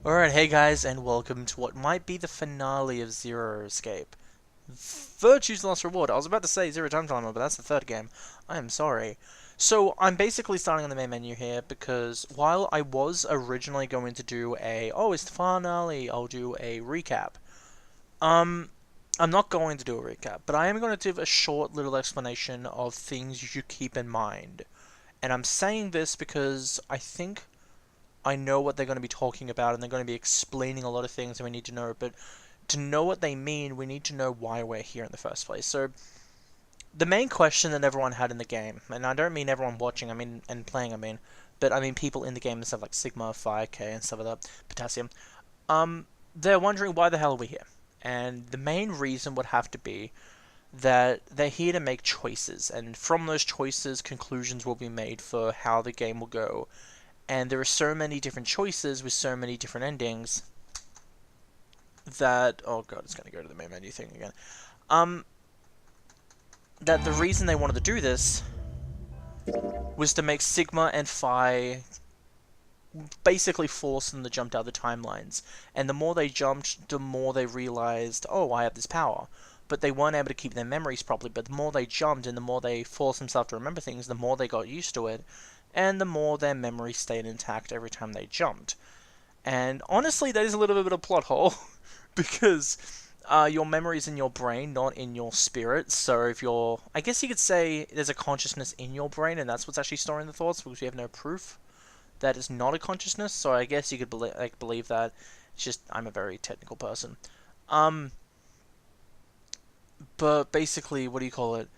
Alright, hey guys, and welcome to what might be the finale of Zero Escape. Virtue's Last Reward. I was about to say Zero Time Dilemma, but that's the third game. I am sorry. So, I'm basically starting on the main menu here, because while I was originally going to do it's the finale, I'll do a recap. I'm not going to do a recap, but I am going to do a short little explanation of things you should keep in mind. And I'm saying this because I think I know what they're going to be talking about, and they're going to be explaining a lot of things that we need to know, but to know what they mean, we need to know why we're here in the first place. So, the main question that everyone had in the game, and I don't mean everyone watching, I mean, and playing, but I mean people in the game and stuff like Sigma, Fire, K, and stuff like that, Potassium, they're wondering why the hell are we here? And the main reason would have to be that they're here to make choices, and from those choices, conclusions will be made for how the game will go. And there are so many different choices with so many different endings that... Oh god, it's going to go to the main menu thing again. That the reason they wanted to do this was to make Sigma and Phi basically force them to jump out of the timelines. And the more they jumped, the more they realized, oh, I have this power. But they weren't able to keep their memories properly. But the more they jumped and the more they forced themselves to remember things, the more they got used to it. And the more their memory stayed intact every time they jumped. And honestly, that is a little bit of a plot hole, because your memory is in your brain, not in your spirit. So if you're... I guess you could say there's a consciousness in your brain, and that's what's actually storing the thoughts, because we have no proof that it's not a consciousness. So I guess you could believe that. It's just, I'm a very technical person. But basically, what do you call it?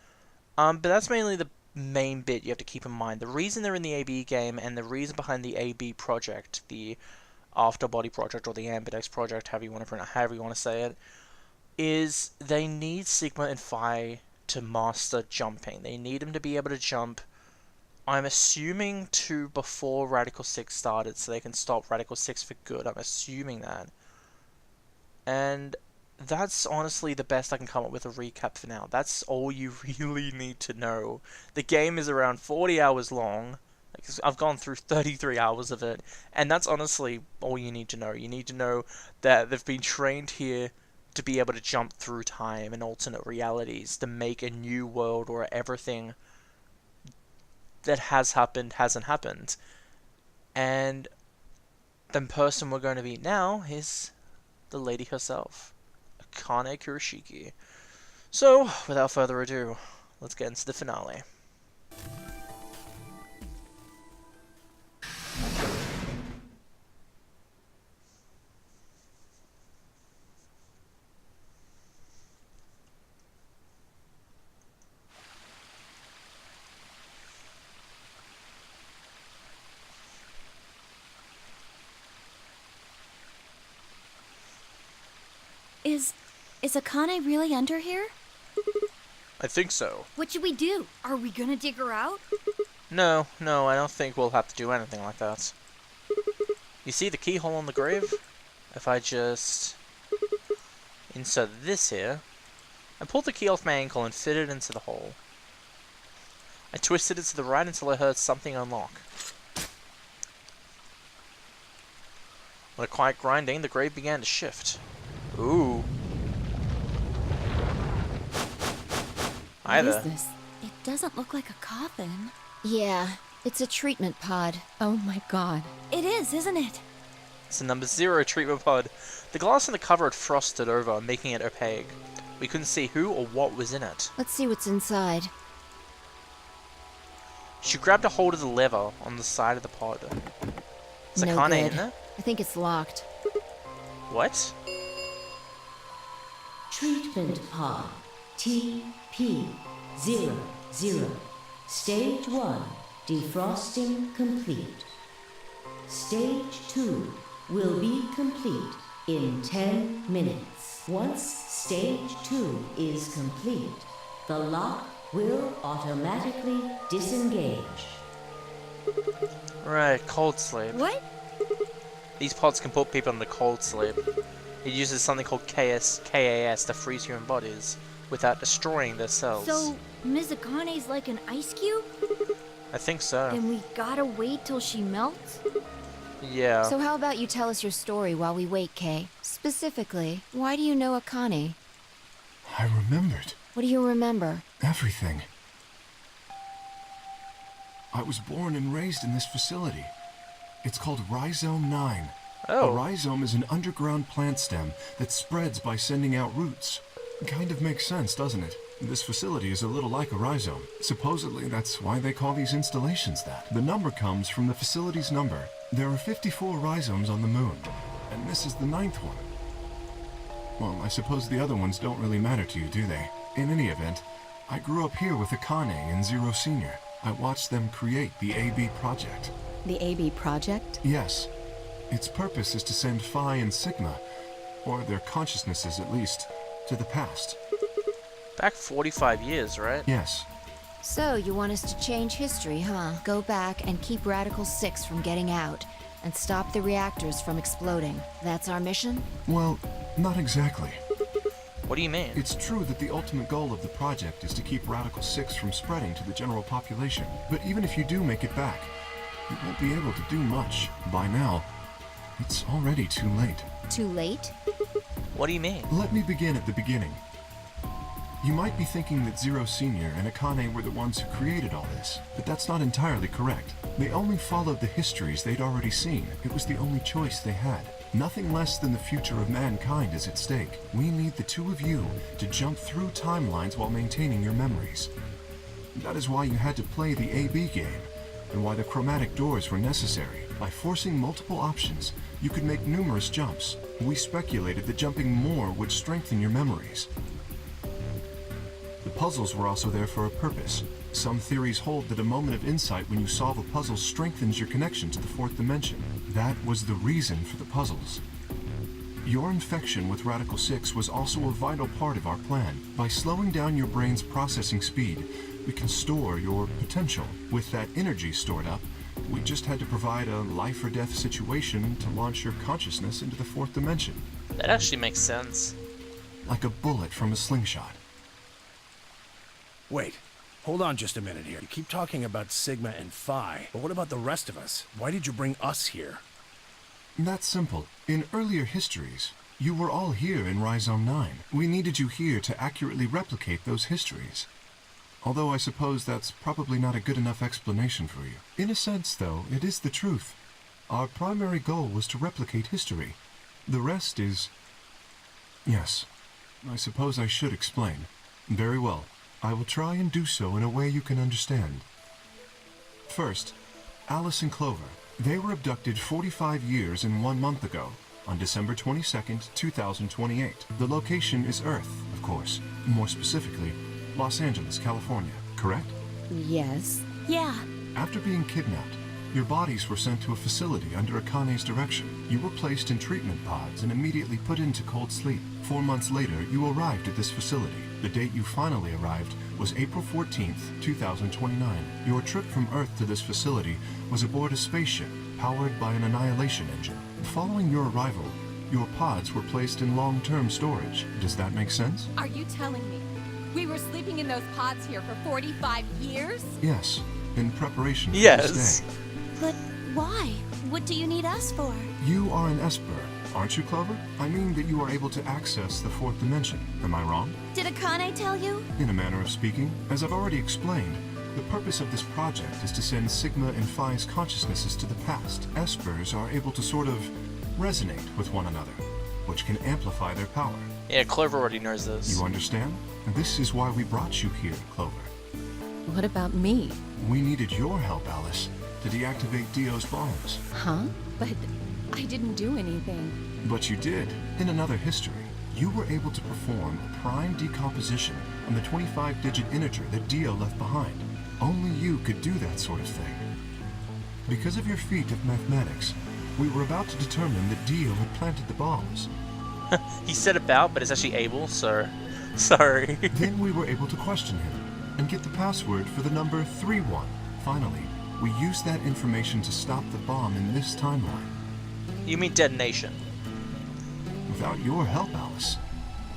But that's mainly the main bit you have to keep in mind. The reason they're in the AB game, and the reason behind the AB project, the Afterbody project, or the Ambidex project, however you want to say it, is they need Sigma and Phi to master jumping. They need them to be able to jump, I'm assuming, to before Radical 6 started, so they can stop Radical 6 for good. I'm assuming that. And that's honestly the best I can come up with a recap for now. That's all you really need to know. The game is around 40 hours long. I've gone through 33 hours of it, and that's honestly all you need to know. You need to know that they've been trained here to be able to jump through time and alternate realities, to make a new world where everything that has happened hasn't happened. And the person we're going to meet now is the lady herself, Akane Kurashiki. So, without further ado, let's get into the finale. Is Akane really under here? I think so. What should we do? Are we gonna dig her out? No, I don't think we'll have to do anything like that. You see the keyhole on the grave? If I just insert this here, I pulled the key off my ankle and fit it into the hole. I twisted it to the right until I heard something unlock. With a quiet grinding, the grave began to shift. Ooh. What is this? It doesn't look like a coffin. Yeah, it's a treatment pod. Oh my god. It is, isn't it? It's the number 0 treatment pod. The glass on the cover had frosted over, making it opaque. We couldn't see who or what was in it. Let's see what's inside. She grabbed a hold of the lever on the side of the pod. Is No Akane good. in there? I think it's locked. What? Treatment pod TP00. Stage 1 defrosting complete. Stage 2 will be complete in 10 minutes. Once stage 2 is complete, the lock will automatically disengage. Right, cold sleep. What? These pods can put people into cold sleep. It uses something called KAS to freeze human bodies without destroying their cells. So, Ms. Akane's like an ice cube? I think so. And we gotta wait till she melts? Yeah. So how about you tell us your story while we wait, Kay? Specifically, why do you know Akane? I remembered. What do you remember? Everything. I was born and raised in this facility. It's called Rhizome 9. Oh. A rhizome is an underground plant stem that spreads by sending out roots. Kind of makes sense, doesn't it? This facility is a little like a rhizome. Supposedly, that's why they call these installations that. The number comes from the facility's number. There are 54 rhizomes on the moon, and this is the 9th one. Well, I suppose the other ones don't really matter to you, do they? In any event, I grew up here with Akane and Zero Senior. I watched them create the AB project. The AB project? Yes. Its purpose is to send Phi and Sigma, or their consciousnesses at least, to the past. Back 45 years, right? Yes. So, you want us to change history, huh? Go back and keep Radical 6 from getting out, and stop the reactors from exploding. That's our mission? Well, not exactly. What do you mean? It's true that the ultimate goal of the project is to keep Radical 6 from spreading to the general population. But even if you do make it back, you won't be able to do much. By now, it's already too late. Too late? What do you mean? Let me begin at the beginning. You might be thinking that Zero Senior and Akane were the ones who created all this, but that's not entirely correct. They only followed the histories they'd already seen. It was the only choice they had. Nothing less than the future of mankind is at stake. We need the two of you to jump through timelines while maintaining your memories. That is why you had to play the AB game, and why the chromatic doors were necessary. By forcing multiple options, you could make numerous jumps. We speculated that jumping more would strengthen your memories. The puzzles were also there for a purpose. Some theories hold that a moment of insight when you solve a puzzle strengthens your connection to the fourth dimension. That was the reason for the puzzles. Your infection with Radical 6 was also a vital part of our plan. By slowing down your brain's processing speed, we can store your potential. With that energy stored up, we just had to provide a life or death situation to launch your consciousness into the fourth dimension. That actually makes sense. Like a bullet from a slingshot. Wait, hold on just a minute here. You keep talking about Sigma and Phi, but what about the rest of us? Why did you bring us here? That's simple. In earlier histories, you were all here in Rhizome 9. We needed you here to accurately replicate those histories. Although I suppose that's probably not a good enough explanation for you. In a sense, though, it is the truth. Our primary goal was to replicate history. The rest is... Yes, I suppose I should explain. Very well. I will try and do so in a way you can understand. First, Alice and Clover. They were abducted 45 years and 1 month ago, on December 22nd, 2028. The location is Earth, of course. More specifically, Los Angeles, California. Correct? Yes. Yeah. After being kidnapped, your bodies were sent to a facility under Akane's direction. You were placed in treatment pods and immediately put into cold sleep. 4 months later, you arrived at this facility. The date you finally arrived was April 14th, 2029. Your trip from Earth to this facility was aboard a spaceship powered by an annihilation engine. Following your arrival, your pods were placed in long-term storage. Does that make sense? Are you telling me we were sleeping in those pods here for 45 years? Yes, in preparation for Yes. this day. But why? What do you need us for? You are an Esper, aren't you, Clover? I mean that you are able to access the fourth dimension. Am I wrong? Did Akane tell you? In a manner of speaking, as I've already explained, the purpose of this project is to send Sigma and Phi's consciousnesses to the past. Espers are able to sort of resonate with one another, which can amplify their power. Yeah, Clover already knows this. You understand? This is why we brought you here, Clover. What about me? We needed your help, Alice, to deactivate Dio's bombs. Huh? But I didn't do anything. But you did. In another history, you were able to perform a prime decomposition on the 25-digit integer that Dio left behind. Only you could do that sort of thing. Because of your feat of mathematics, we were about to determine that Dio had planted the bombs. He said about, but it's actually able, so... Sorry. Then we were able to question him and get the password for the number 31. Finally, we used that information to stop the bomb in this timeline. You mean detonation. Without your help, Alice,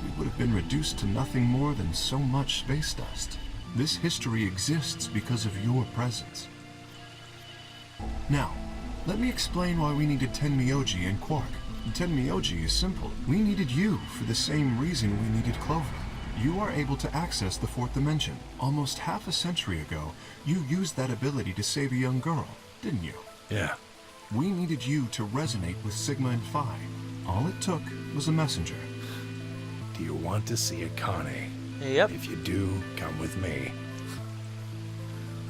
we would have been reduced to nothing more than so much space dust. This history exists because of your presence. Now, Let me explain why we needed Tenmyoji and Quark. Tenmyoji is simple. We needed you for the same reason we needed Clover. You are able to access the fourth dimension. Almost half a century ago, you used that ability to save a young girl, didn't you? Yeah. We needed you to resonate with Sigma and Phi. All it took was a messenger. Do you want to see Akane? Yep. If you do, come with me.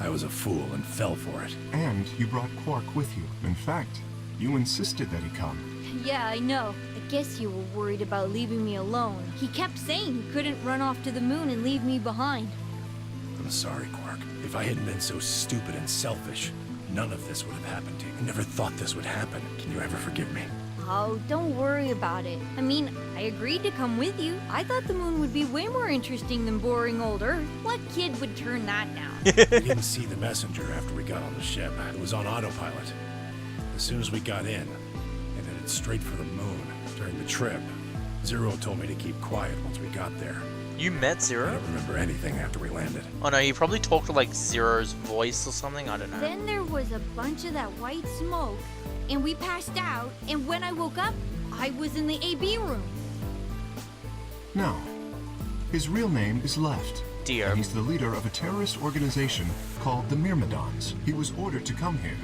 I was a fool and fell for it. And you brought Quark with you. In fact, you insisted that he come. Yeah, I know. I guess you were worried about leaving me alone. He kept saying he couldn't run off to the moon and leave me behind. I'm sorry, Quark. If I hadn't been so stupid and selfish, none of this would have happened to you. I never thought this would happen. Can you ever forgive me? Oh, don't worry about it. I mean, I agreed to come with you. I thought the moon would be way more interesting than boring old Earth. What kid would turn that down? We didn't see the messenger after we got on the ship. It was on autopilot. As soon as we got in, it headed straight for the moon. During the trip, Zero told me to keep quiet once we got there. You met I Zero? don't remember anything after we landed. Oh no, you probably talked to like Zero's voice or something. I don't know. Then there was a bunch of that white smoke, and we passed out, and when I woke up, I was in the AB room. No. His real name is Left. Dio. And he's the leader of a terrorist organization called the Myrmidons. He was ordered to come here.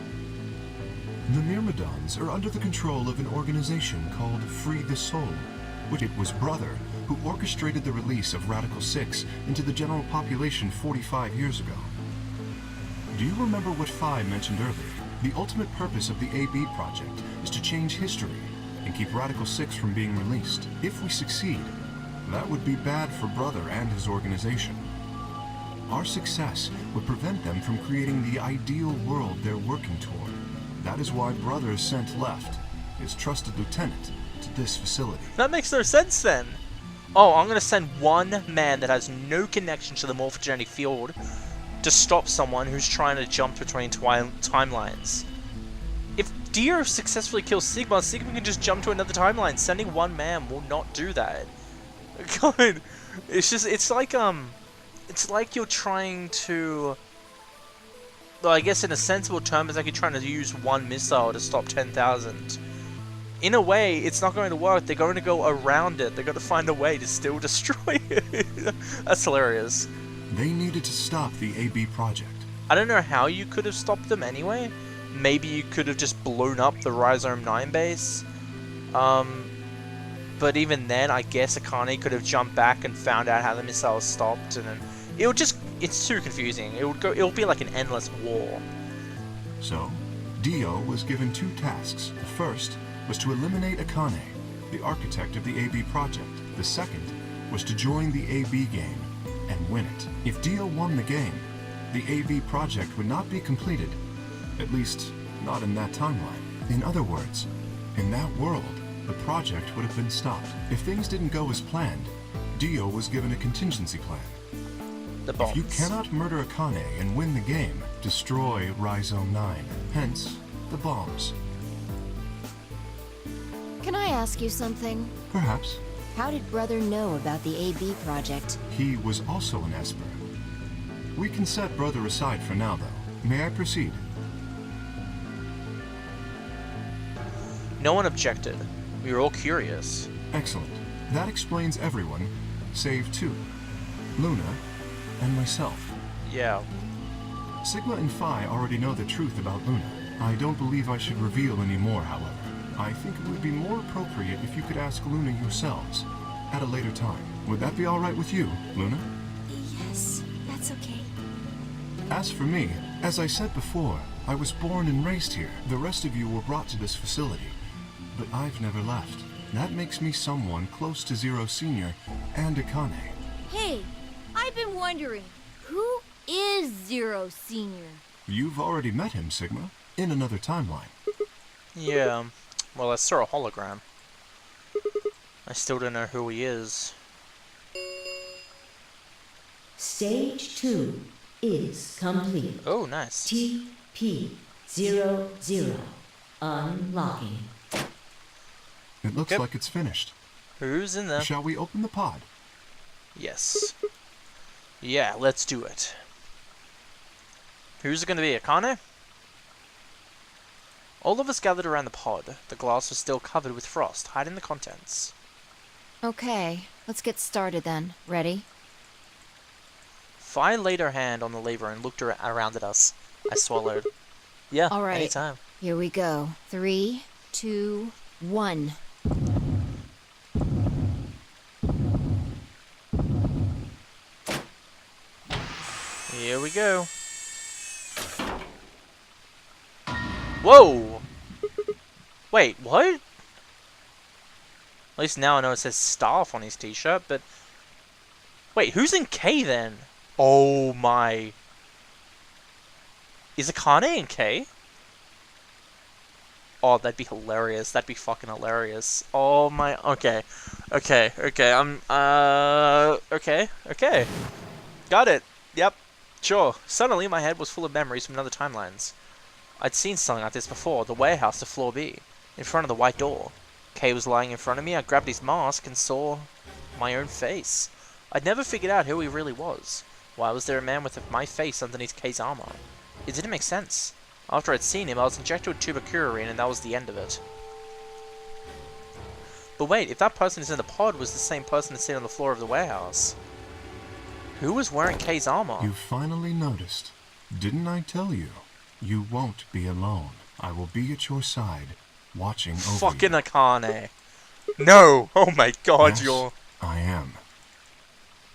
The Myrmidons are under the control of an organization called Free the Soul, which it was Brother who orchestrated the release of Radical 6 into the general population 45 years ago. Do you remember what Phi mentioned earlier? The ultimate purpose of the AB project is to change history and keep Radical 6 from being released. If we succeed, that would be bad for Brother and his organization. Our success would prevent them from creating the ideal world they're working toward. That is why Brother sent Left, his trusted lieutenant, to this facility. That makes no sense then. Oh, I'm gonna send one man that has no connection to the morphogenetic field to stop someone who's trying to jump between timelines. If Dio successfully kills Sigma, Sigma can just jump to another timeline. Sending one man will not do that. God, it's like you're trying to. Well, I guess in a sensible term, it's like you're trying to use one missile to stop 10,000. In a way, it's not going to work. They're going to go around it. They're going to find a way to still destroy it. That's hilarious. They needed to stop the AB project. I don't know how you could have stopped them anyway. Maybe you could have just blown up the Rhizome 9 base. But even then, I guess Akane could have jumped back and found out how the missile was stopped, and then it's too confusing. It'll be like an endless war. So, Dio was given two tasks. The first was to eliminate Akane, the architect of the AB project. The second was to join the AB game and win it. If Dio won the game, the AB project would not be completed, at least not in that timeline. In other words, in that world, the project would have been stopped. If things didn't go as planned, Dio was given a contingency plan. The bombs. If you cannot murder Akane and win the game, destroy Rhizome 9. Hence, the bombs. Can I ask you something? Perhaps. How did Brother know about the AB project? He was also an Esper. We can set Brother aside for now, though. May I proceed? No one objected. We were all curious. Excellent. That explains everyone, save two. Luna and myself. Yeah. Sigma and Phi already know the truth about Luna. I don't believe I should reveal any more, however. I think it would be more appropriate if you could ask Luna yourselves at a later time. Would that be all right with you, Luna? Yes, that's okay. As for me, as I said before, I was born and raised here. The rest of you were brought to this facility, but I've never left. That makes me someone close to Zero Senior and Akane. Hey, I've been wondering, who is Zero Senior? You've already met him, Sigma, in another timeline. Yeah. Well, I saw a hologram. I still don't know who he is. Stage 2 is complete. Oh, nice. TP00 unlocking. It looks Yep. like it's finished. Who's in there? Shall we open the pod? Yes. Yeah, let's do it. Who's it going to be? Akane? All of us gathered around the pod. The glass was still covered with frost, hiding the contents. Okay, let's get started then. Ready? Fi laid her hand on the lever and looked around at us. I swallowed. Yeah, All right. anytime. Here we go. 3, 2, 1. Here we go. Whoa! Wait, what? At least now I know it says staff on his t-shirt, but... Wait, who's in K then? Oh my... Is Akane in K? Oh, that'd be hilarious. That'd be fucking hilarious. Oh my... Okay. Okay. Okay. Got it. Yep. Sure. Suddenly, my head was full of memories from other timelines. I'd seen something like this before. The warehouse to floor B. In front of the white door. Kay was lying in front of me. I grabbed his mask and saw my own face. I'd never figured out who he really was. Why was there a man with my face underneath Kay's armor? It didn't make sense. After I'd seen him, I was injected with tuberculine, and that was the end of it. But wait, if that person who's in the pod was the same person that's sitting on the floor of the warehouse, who was wearing Kay's armor? You finally noticed. Didn't I tell you? You won't be alone. I will be at your side, watching over Fucking you. Akane. No! Oh my god, Yes, you're... I am.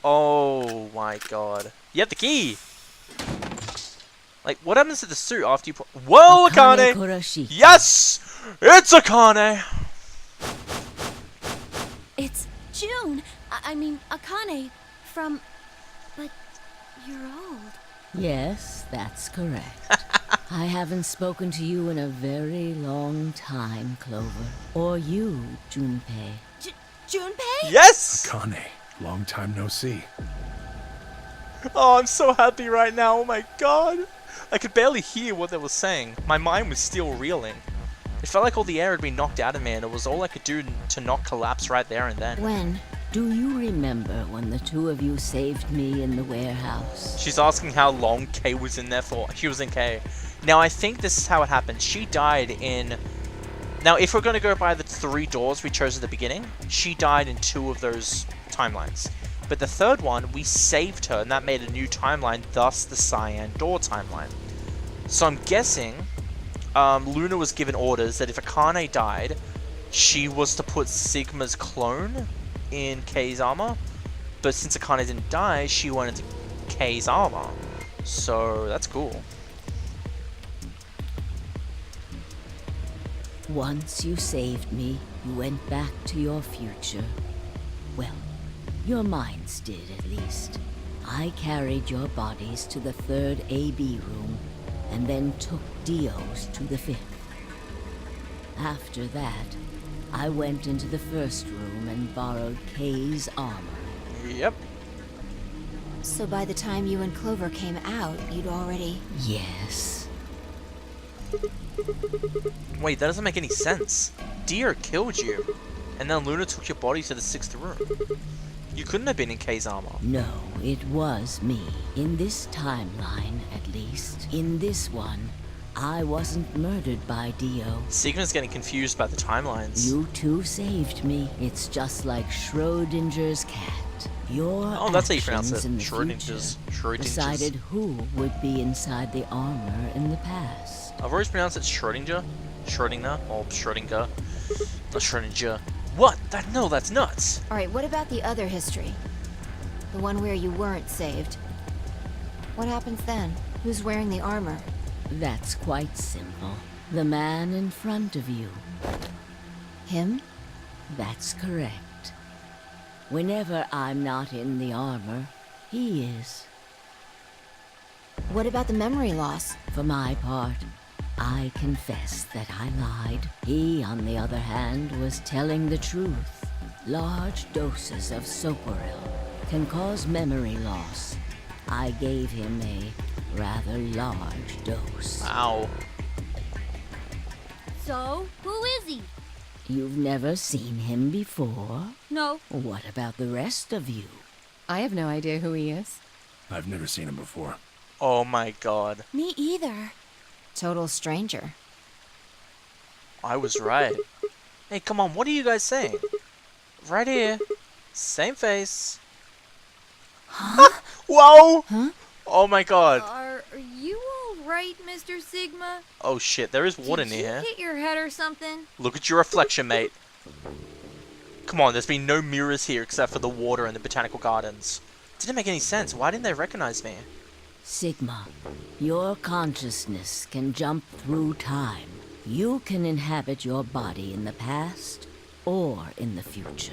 Oh my god. You have the key! Like, what happens to the suit after you put... Whoa, Akane! Kurashi. Yes! It's Akane! It's June. I mean, Akane from... But you're old. Yes, that's correct. I haven't spoken to you in a very long time, Clover. Or you, Junpei. Junpei? Yes! Akane, long time no see. Oh, I'm so happy right now, oh my god! I could barely hear what they were saying. My mind was still reeling. It felt like all the air had been knocked out of me, and it was all I could do to not collapse right there and then. When? Do you remember when the two of you saved me in the warehouse? She's asking how long Kay was in there for. She was in K. Now, I think this is how it happened. She died in... Now, if we're going to go by the 3 doors we chose at the beginning, she died in 2 of those timelines. But the 3rd one, we saved her, and that made a new timeline, thus the cyan door timeline. So I'm guessing Luna was given orders that if Akane died, she was to put Sigma's clone in Kay's armor. But since Akane didn't die, she went into Kay's armor. So that's cool. Once you saved me, you went back to your future. Well, your minds did, at least. I carried your bodies to the 3rd AB room, and then took Dio's to the 5th. After that, I went into the 1st room and borrowed Kay's armor. Yep. So by the time you and Clover came out, you'd already... Yes. Wait, that doesn't make any sense. Dio killed you, and then Luna took your body to the 6th room. You couldn't have been in Kay's armor. No, it was me. In this timeline, at least. In this one, I wasn't murdered by Dio. Sigma's getting confused by the timelines. You two saved me. It's just like Schrodinger's cat. Your Oh, that's how you pronounce actions it. in the Schrodinger's. future decided who would be inside the armor in the past. I've always pronounced it Schrodinger. Schrodinger. Or Schrodinger. Not Schrodinger. What? No, that's nuts. Alright, what about the other history? The one where you weren't saved. What happens then? Who's wearing the armor? That's quite simple. The man in front of you. Him? That's correct. Whenever I'm not in the armor, he is. What about the memory loss? For my part, I confess that I lied. He, on the other hand, was telling the truth. Large doses of soporil can cause memory loss. I gave him a rather large dose. Ow. So, who is he? You've never seen him before? No. What about the rest of you? I have no idea who he is. I've never seen him before. Oh my god. Me either. Total stranger. I was right. Hey, come on, what are you guys saying? Right here. Same face. Huh? Whoa! Huh? Oh my god. Are you alright, Mr. Sigma? Oh shit, there is water Did near you here. hit your head or something? Look at your reflection, mate. Come on, there's been no mirrors here except for the water and the botanical gardens. Didn't make any sense. Why didn't they recognize me? Sigma, your consciousness can jump through time. You can inhabit your body in the past or in the future.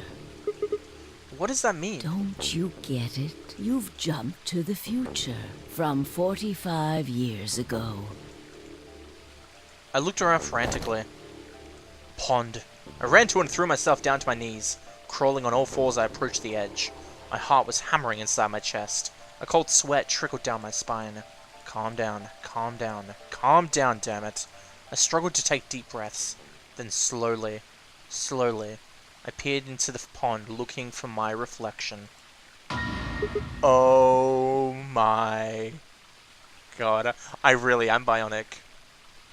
What does that mean? Don't you get it? You've jumped to the future from 45 years ago. I looked around frantically. Pond. I ran to and threw myself down to my knees. Crawling on all fours, I approached the edge. My heart was hammering inside my chest. A cold sweat trickled down my spine. Calm down, calm down, calm down, damn it. I struggled to take deep breaths. Then slowly, I peered into the pond looking for my reflection. Oh my god. I really am bionic.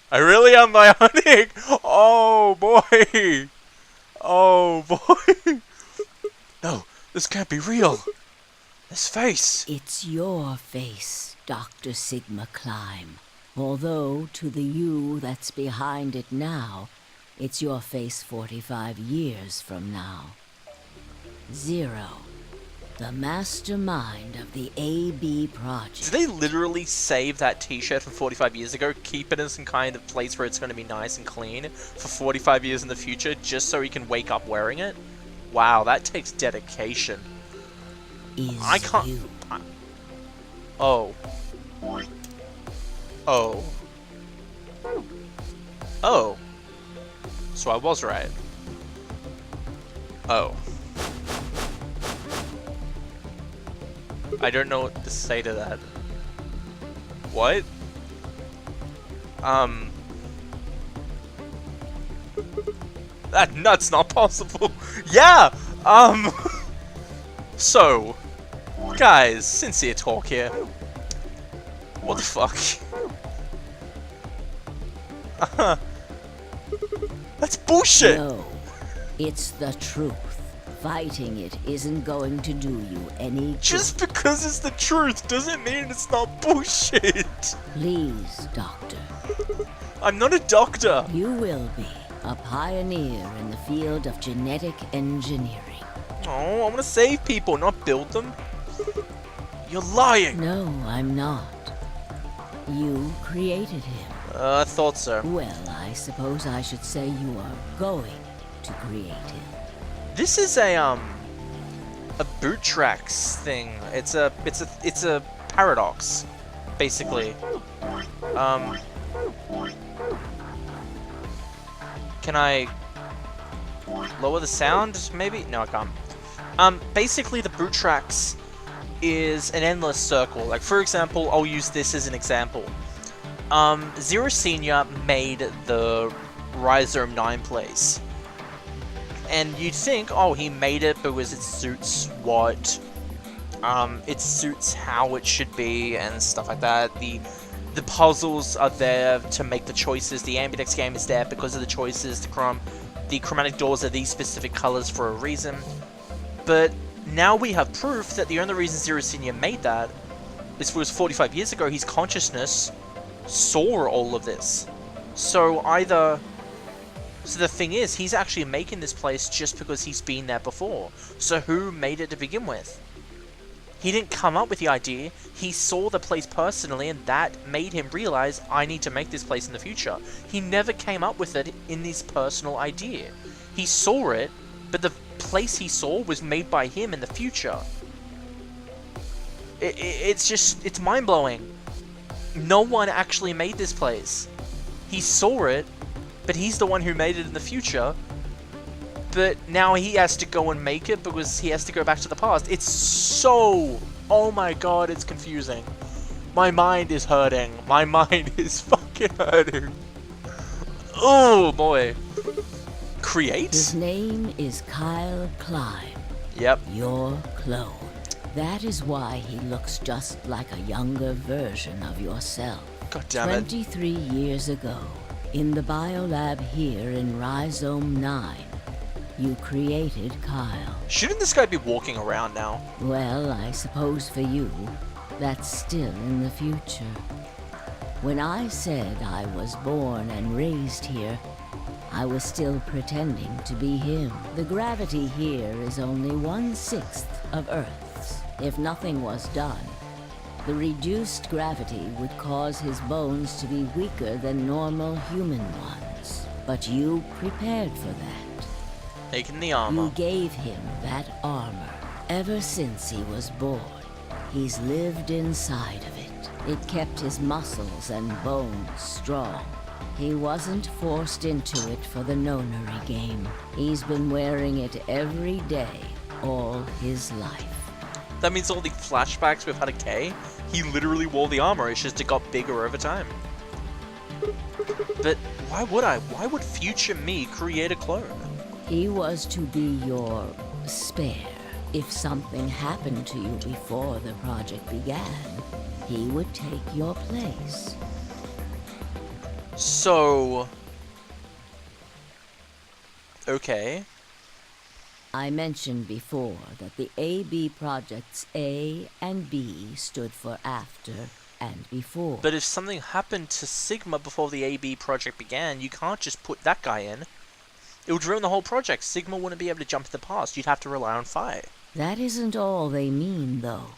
I really am bionic! Oh boy! Oh boy! No, this can't be real! This face! It's your face, Dr. Sigma Climb. Although, to the you that's behind it now, it's your face 45 years from now. Zero, the mastermind of the AB project. Did they literally save that t-shirt from 45 years ago, keep it in some kind of place where it's going to be nice and clean for 45 years in the future, just so he can wake up wearing it? Wow, that takes dedication. I can't... You. Oh. Oh. Oh. So I was right. Oh. I don't know what to say to that. What? That's not possible. Yeah! So, guys, sincere talk here. What the fuck? That's bullshit! No, it's the truth. Fighting it isn't going to do you any good. Just because it's the truth doesn't mean it's not bullshit! Please, Doctor. I'm not a doctor! You will be a pioneer in the field of genetic engineering. Oh, I want to save people, not build them. You're lying! No, I'm not. You created him. I thought so. Well, I suppose I should say you are going to create him. This is a bootstraps thing. It's a paradox, basically. Can I lower the sound? Maybe? No, I can't. Basically the bootstraps is an endless circle. Like, for example, I'll use this as an example. Zero Senior made the Rhizome 9 place. And you'd think, oh, he made it because it suits what, it suits how it should be and stuff like that. The puzzles are there to make the choices. The Ambidex game is there because of the choices. The chromatic doors are these specific colors for a reason. But now we have proof that the only reason Zero Senior made that is because 45 years ago his consciousness saw all of this. So the thing is, he's actually making this place just because he's been there before. So who made it to begin with? He didn't come up with the idea. He saw the place personally, and that made him realize, I need to make this place in the future. He never came up with it in this personal idea. He saw it, but the place he saw was made by him in the future. It's mind-blowing. No one actually made this place. He saw it, but he's the one who made it in the future. But now he has to go and make it because he has to go back to the past. It's so... Oh my god, it's confusing. My mind is hurting. My mind is fucking hurting. Oh boy. Create? His name is Kyle Climb. Yep. Your clone. That is why he looks just like a younger version of yourself. God damn it. 23 years ago, In the biolab here in Rhizome 9, you created Kyle. Shouldn't this guy be walking around now? Well, I suppose for you, that's still in the future. When I said I was born and raised here, I was still pretending to be him. The gravity here is only 1/6 of Earth's. If nothing was done, the reduced gravity would cause his bones to be weaker than normal human ones. But you prepared for that. Taking the armor. You gave him that armor. Ever since he was born, he's lived inside of it. It kept his muscles and bones strong. He wasn't forced into it for the Nonary Game. He's been wearing it every day, all his life. That means all the flashbacks we've had of Kay, he literally wore the armor, it's just it got bigger over time. But why would I? Why would future me create a clone? He was to be your spare. If something happened to you before the project began, he would take your place. So... okay. I mentioned before that the AB projects A and B stood for after and before. But if something happened to Sigma before the AB project began, you can't just put that guy in. It would ruin the whole project. Sigma wouldn't be able to jump to the past. You'd have to rely on Phi. That isn't all they mean, though.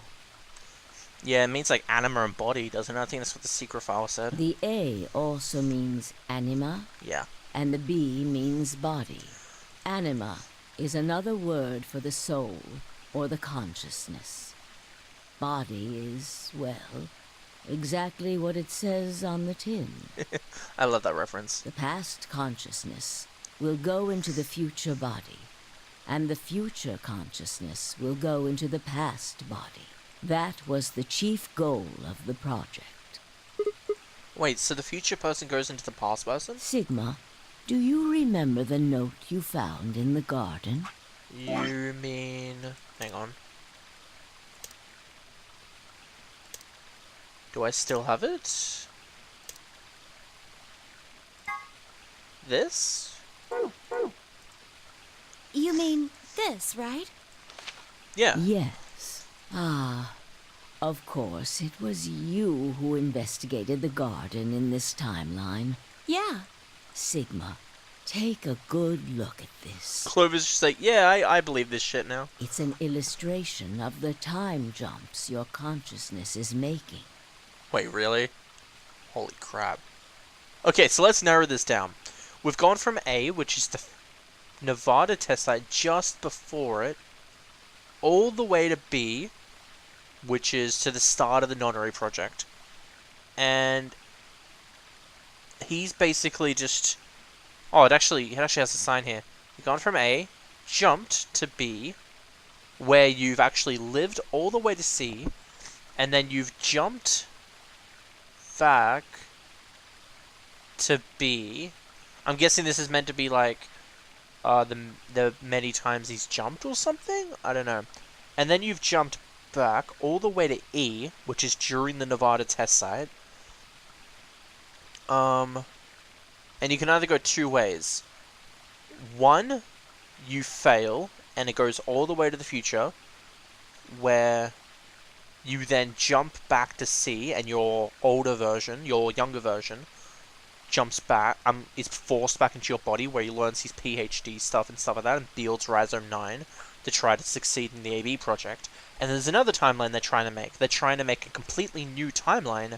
Yeah, it means like anima and body, doesn't it? I think that's what the secret file said. The A also means anima, Yeah. and the B means body. Anima is another word for the soul, or the consciousness. Body is, well, exactly what it says on the tin. I love that reference. The past consciousness will go into the future body, and the future consciousness will go into the past body. That was the chief goal of the project. Wait, so the future person goes into the past person? Sigma, do you remember the note you found in the garden? You mean... hang on. Do I still have it? This? You mean this, right? Yeah. Yes. Ah, of course, it was you who investigated the garden in this timeline. Yeah. Sigma, take a good look at this. Clover's just like, yeah, I believe this shit now. It's an illustration of the time jumps your consciousness is making. Wait, really? Holy crap. Okay, so let's narrow this down. We've gone from A, which is the Nevada test site just before it, all the way to B, which is to the start of the Nonary project. And he's basically just... oh, it actually has a sign here. You've gone from A, jumped to B, where you've actually lived all the way to C, and then you've jumped back to B. I'm guessing this is meant to be like the many times he's jumped or something? I don't know. And then you've jumped back all the way to E, which is during the Nevada test site. And you can either go two ways. One, you fail, and it goes all the way to the future, where you then jump back to C, and your older version, your younger version, jumps back, is forced back into your body, where he learns his PhD stuff and stuff like that, and builds Rhizome 9 to try to succeed in the AB project. And there's another timeline they're trying to make. They're trying to make a completely new timeline,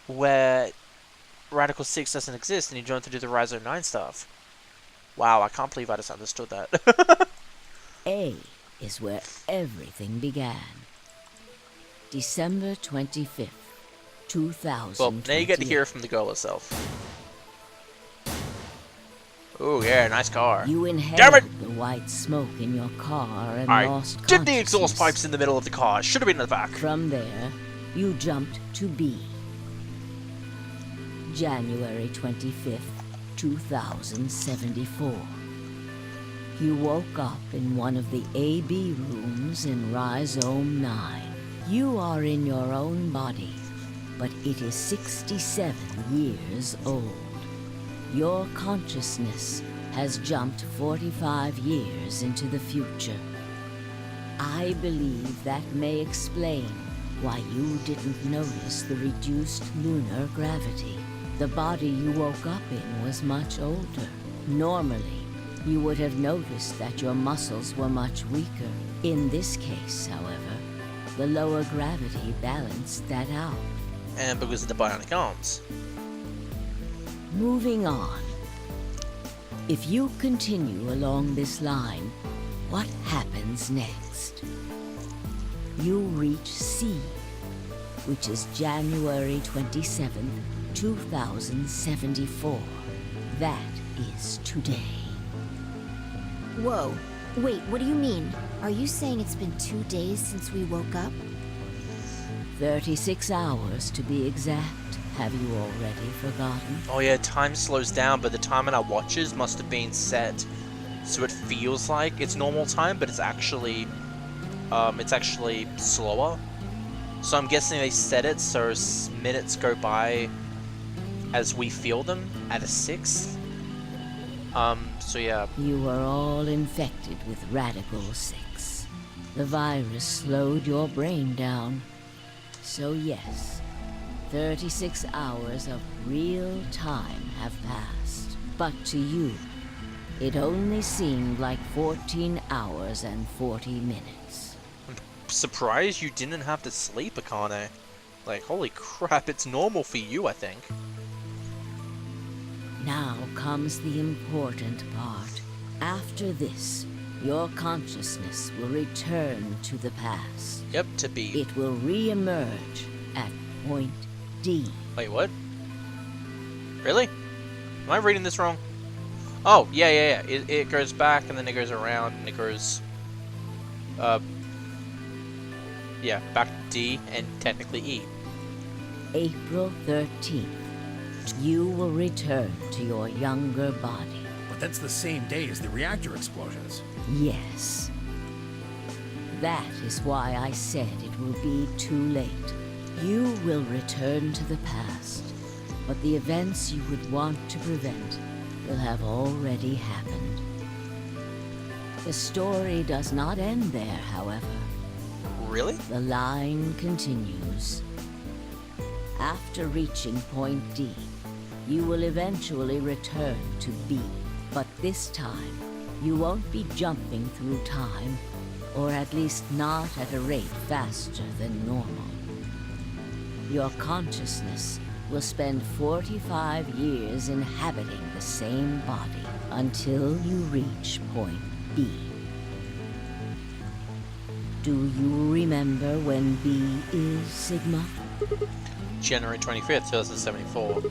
where Radical 6 doesn't exist, and you don't have to do the Rhizome 9 stuff. Wow, I can't believe I just understood that. A is where everything began. December 25th, 2000. Well, now you get to hear it from the girl herself. Oh yeah, nice car. You Damn inhaled it! the white smoke in your car and I lost did the exhaust consciousness. pipes in the middle of the car. Should have been in the back. From there, you jumped to B. January 25th, 2074. You woke up in one of the AB rooms in Rhizome 9. You are in your own body, but it is 67 years old. Your consciousness has jumped 45 years into the future. I believe that may explain why you didn't notice the reduced lunar gravity. The body you woke up in was much older. Normally, you would have noticed that your muscles were much weaker. In this case, however, the lower gravity balanced that out. And because of the bionic arms. Moving on. If you continue along this line, what happens next? You reach C, which is January 27th, 2074. That is today. Whoa. Wait, what do you mean? Are you saying it's been 2 days since we woke up? 36 hours to be exact. Have you already forgotten? Oh yeah, time slows down, but the time on our watches must have been set so it feels like it's normal time, but it's actually slower. So I'm guessing they set it so minutes go by as we feel them at a 6th. So yeah. You are all infected with Radical 6. The virus slowed your brain down. So yes, 36 hours of real time have passed. But to you, it only seemed like 14 hours and 40 minutes. I'm surprised you didn't have to sleep, Akane. Like, holy crap, it's normal for you, I think. Now comes the important part. After this, your consciousness will return to the past. Yep, to be. It will re-emerge at point D. Wait, what? Really? Am I reading this wrong? Oh, yeah. It goes back, and then it goes around, and it goes... yeah, back to D, and technically E. April 13th. You will return to your younger body. But that's the same day as the reactor explosions. Yes. That is why I said it will be too late. You will return to the past, but the events you would want to prevent will have already happened. The story does not end there, however. Really? The line continues. After reaching point D, you will eventually return to B. But this time, you won't be jumping through time, or at least not at a rate faster than normal. Your consciousness will spend 45 years inhabiting the same body until you reach point B. Do you remember when B is, Sigma? January 25th, 2074.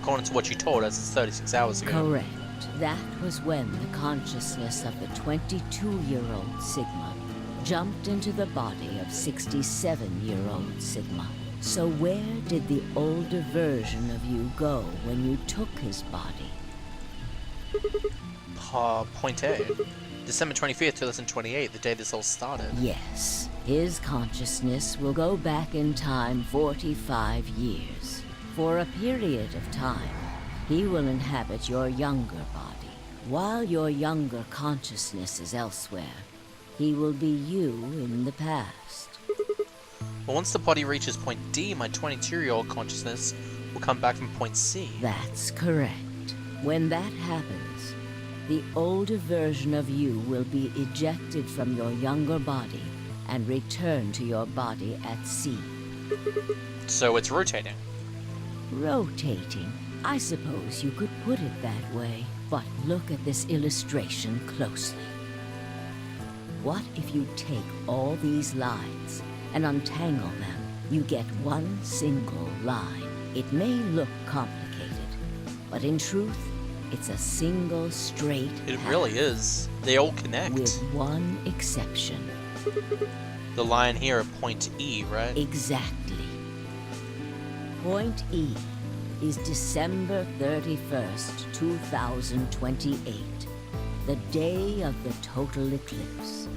According to what you told us, it's 36 hours ago. Correct. That was when the consciousness of the 22-year-old Sigma jumped into the body of 67-year-old Sigma. So where did the older version of you go when you took his body? Point A. December 25th, 2028, the day this all started. Yes, his consciousness will go back in time 45 years. For a period of time, he will inhabit your younger body. While your younger consciousness is elsewhere, he will be you in the past. But once the body reaches point D, my 22-year-old consciousness will come back from point C. That's correct. When that happens, the older version of you will be ejected from your younger body and return to your body at C. So it's rotating. Rotating. I suppose you could put it that way. But look at this illustration closely. What if you take all these lines and untangle them? You get one single line. It may look complicated, but in truth, it's a single straight It path. really is. They all connect. With one exception. The line here at point E, right? Exactly. Point E is December 31st, 2028, the day of the total eclipse.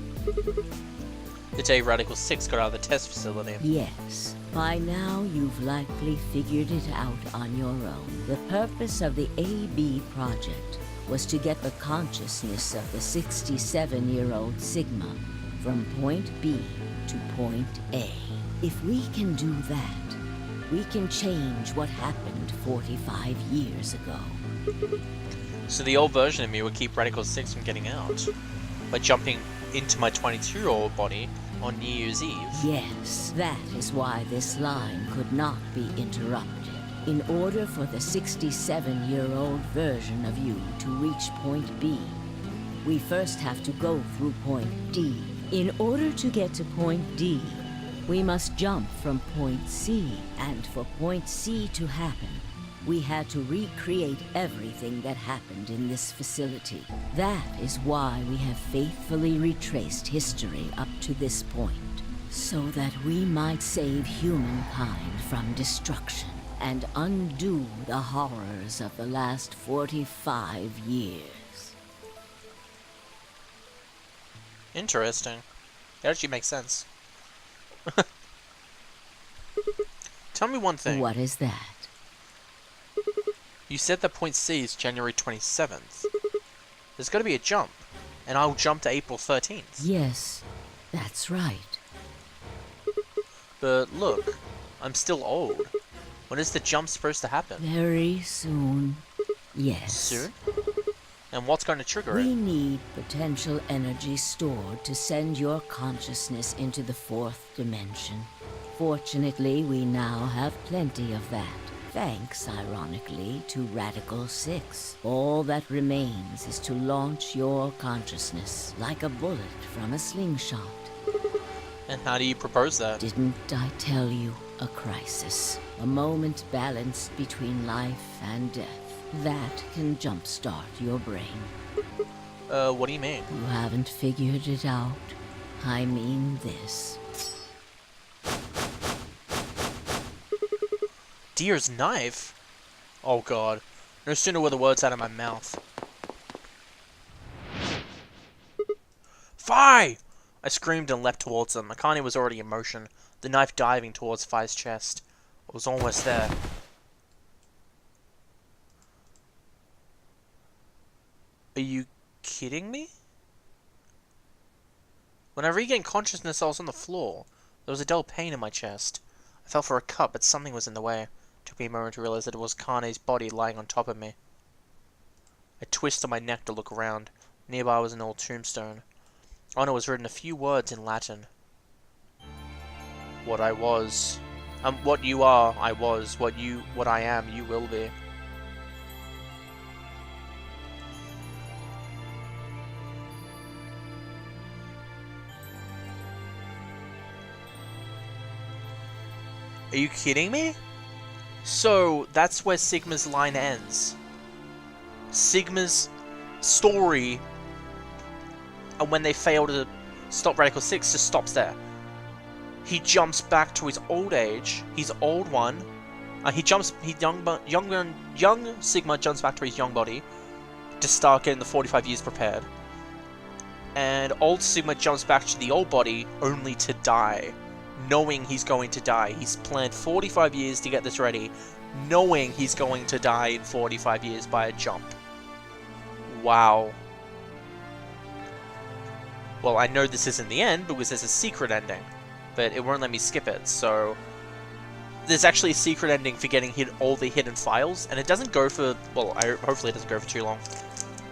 The day Radical 6 got out of the test facility. Yes. By now, you've likely figured it out on your own. The purpose of the AB project was to get the consciousness of the 67-year-old Sigma from point B to point A. If we can do that, we can change what happened 45 years ago. So the old version of me would keep Radical 6 from getting out by jumping into my 22-year-old body on New Year's Eve. Yes, that is why this line could not be interrupted. In order for the 67-year-old version of you to reach point B, we first have to go through point D. In order to get to point D, we must jump from point C, and for point C to happen, we had to recreate everything that happened in this facility. That is why we have faithfully retraced history up to this point, so that we might save humankind from destruction and undo the horrors of the last 45 years. Interesting. It actually makes sense. Tell me one thing. What is that? You said that point C is January 27th. There's got to be a jump, and I'll jump to April 13th. Yes, that's right. But look, I'm still old. When is the jump supposed to happen? Very soon. Yes. Soon? And what's going to trigger We it? need potential energy stored to send your consciousness into the fourth dimension. Fortunately, we now have plenty of that. Thanks, ironically, to Radical 6. All that remains is to launch your consciousness like a bullet from a slingshot. And how do you propose that? Didn't I tell you? A crisis. A moment balanced between life and death. That can jumpstart your brain. What do you mean? You haven't figured it out. I mean this. Deer's knife? Oh god. No sooner were the words out of my mouth. Fi! I screamed and leapt towards them. Akane was already in motion, the knife diving towards Fi's chest. I was almost there. Are you kidding me? When I regained consciousness, I was on the floor. There was a dull pain in my chest. I felt for a cup, but something was in the way. It took me a moment to realize that it was Kane's body lying on top of me. I twisted my neck to look around. Nearby was an old tombstone. On it was written a few words in Latin. What I was. What you are, I was. What I am, you will be. Are you kidding me? So, that's where Sigma's line ends. Sigma's story, and when they fail to stop Radical 6, just stops there. He jumps back to his old age, his old one. Young Sigma jumps back to his young body to start getting the 45 years prepared. And old Sigma jumps back to the old body only to die. Knowing he's going to die. He's planned 45 years to get this ready, knowing he's going to die in 45 years by a jump. Wow. Well, I know this isn't the end because there's a secret ending, but it won't let me skip it, so... There's actually a secret ending for getting all the hidden files, and it doesn't go for... Well, hopefully it doesn't go for too long.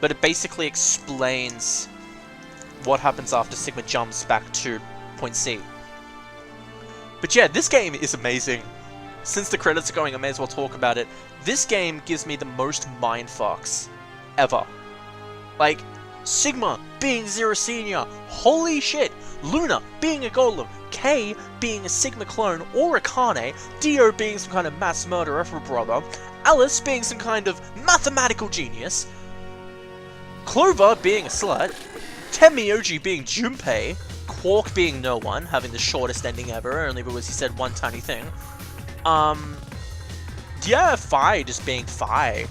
But it basically explains what happens after Sigma jumps back to point C. But yeah, this game is amazing. Since the credits are going, I may as well talk about it. This game gives me the most mindfucks ever. Like, Sigma being Zero Senior, holy shit! Luna being a golem, Kay being a Sigma clone or a Akane, Dio being some kind of mass murderer for a brother, Alice being some kind of mathematical genius, Clover being a slut, Tenmyoji being Junpei, Quark being no one, having the shortest ending ever, only because he said one tiny thing. Yeah, Fi just being Fi.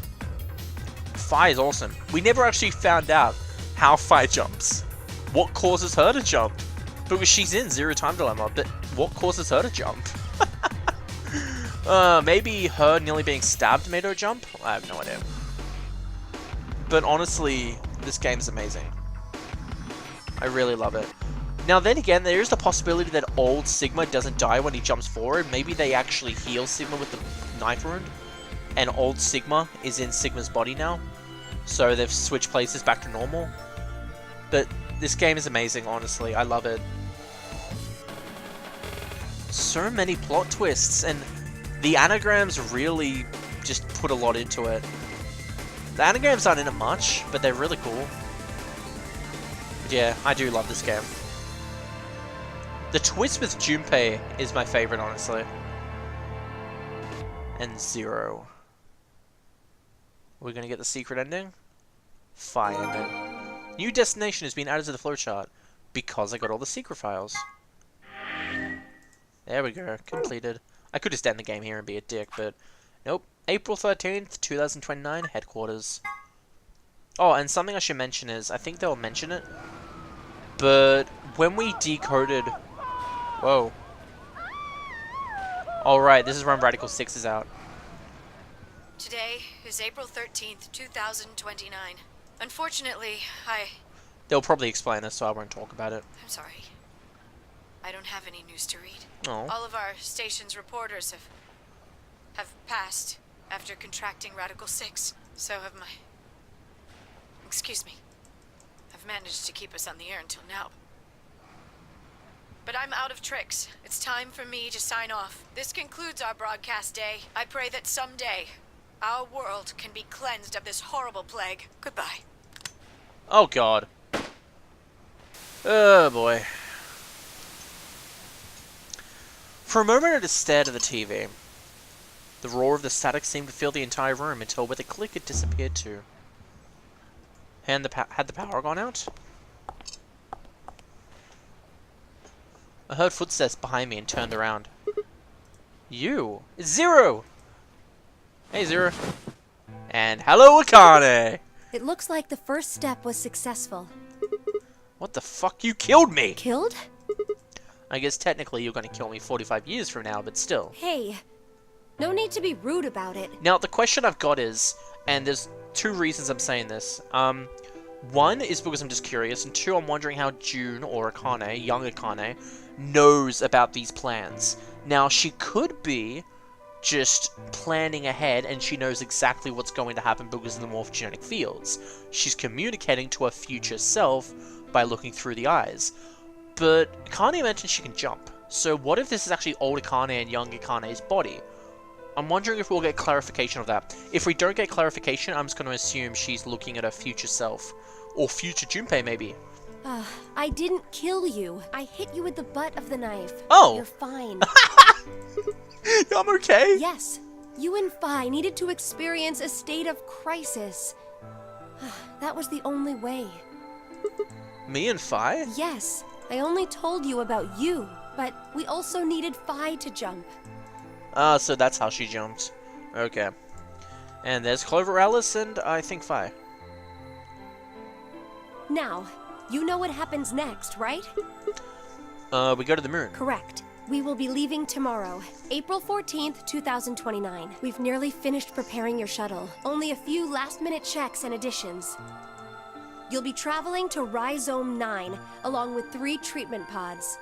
Fi is awesome. We never actually found out how Fi jumps. What causes her to jump? Because she's in Zero Time Dilemma, but what causes her to jump? Maybe her nearly being stabbed made her jump? I have no idea. But honestly, this game's amazing. I really love it. Now then again, there is the possibility that old Sigma doesn't die when he jumps forward. Maybe they actually heal Sigma with the knife wound. And old Sigma is in Sigma's body now. So they've switched places back to normal. But this game is amazing, honestly. I love it. So many plot twists, and the anagrams really just put a lot into it. The anagrams aren't in it much, but they're really cool. But yeah, I do love this game. The twist with Junpei is my favorite, honestly. And Zero. We're gonna get the secret ending? Phi ending. New destination has been added to the flowchart because I got all the secret files. There we go, completed. I could just end the game here and be a dick, but nope. April 13th, 2029, headquarters. Oh, and something I should mention is, I think they'll mention it, but when we decoded... Whoa. Alright, this is when Radical 6 is out. Today is April 13th, 2029. Unfortunately, They'll probably explain this, so I won't talk about it. I'm sorry. I don't have any news to read. Oh. All of our station's reporters have passed after contracting Radical 6. So have my... Excuse me. I've managed to keep us on the air until now. But I'm out of tricks. It's time for me to sign off. This concludes our broadcast day. I pray that someday our world can be cleansed of this horrible plague. Goodbye. Oh god. Oh boy. For a moment I just stared at the TV. The roar of the static seemed to fill the entire room until with a click it disappeared too. Had the power gone out? I heard footsteps behind me and turned around. You! It's Zero! Hey Zero. And hello Akane! It looks like the first step was successful. What the fuck? You killed me! Killed? I guess technically you're gonna kill me 45 years from now, but still. Hey, no need to be rude about it. Now, the question I've got is, and there's two reasons I'm saying this. One is because I'm just curious, and two, I'm wondering how June, or Akane, young Akane, knows about these plans. Now, she could be just planning ahead, and she knows exactly what's going to happen because of the morphogenetic fields. She's communicating to her future self by looking through the eyes. But Akane mentioned she can jump. So what if this is actually old Akane and young Akane's body? I'm wondering if we'll get clarification of that. If we don't get clarification, I'm just going to assume she's looking at her future self. Or future Junpei, maybe. I didn't kill you. I hit you with the butt of the knife. Oh! You're fine. I'm okay. Yes, you and Phi needed to experience a state of crisis. That was the only way. Me and Phi? Yes, I only told you about you, but we also needed Phi to jump. Ah, so that's how she jumped. Okay. And there's Clover Alice and I think Phi. Now, you know what happens next, right? We go to the moon. Correct. We will be leaving tomorrow, April 14th, 2029. We've nearly finished preparing your shuttle. Only a few last-minute checks and additions. You'll be traveling to Rhizome 9, along with 3 treatment pods.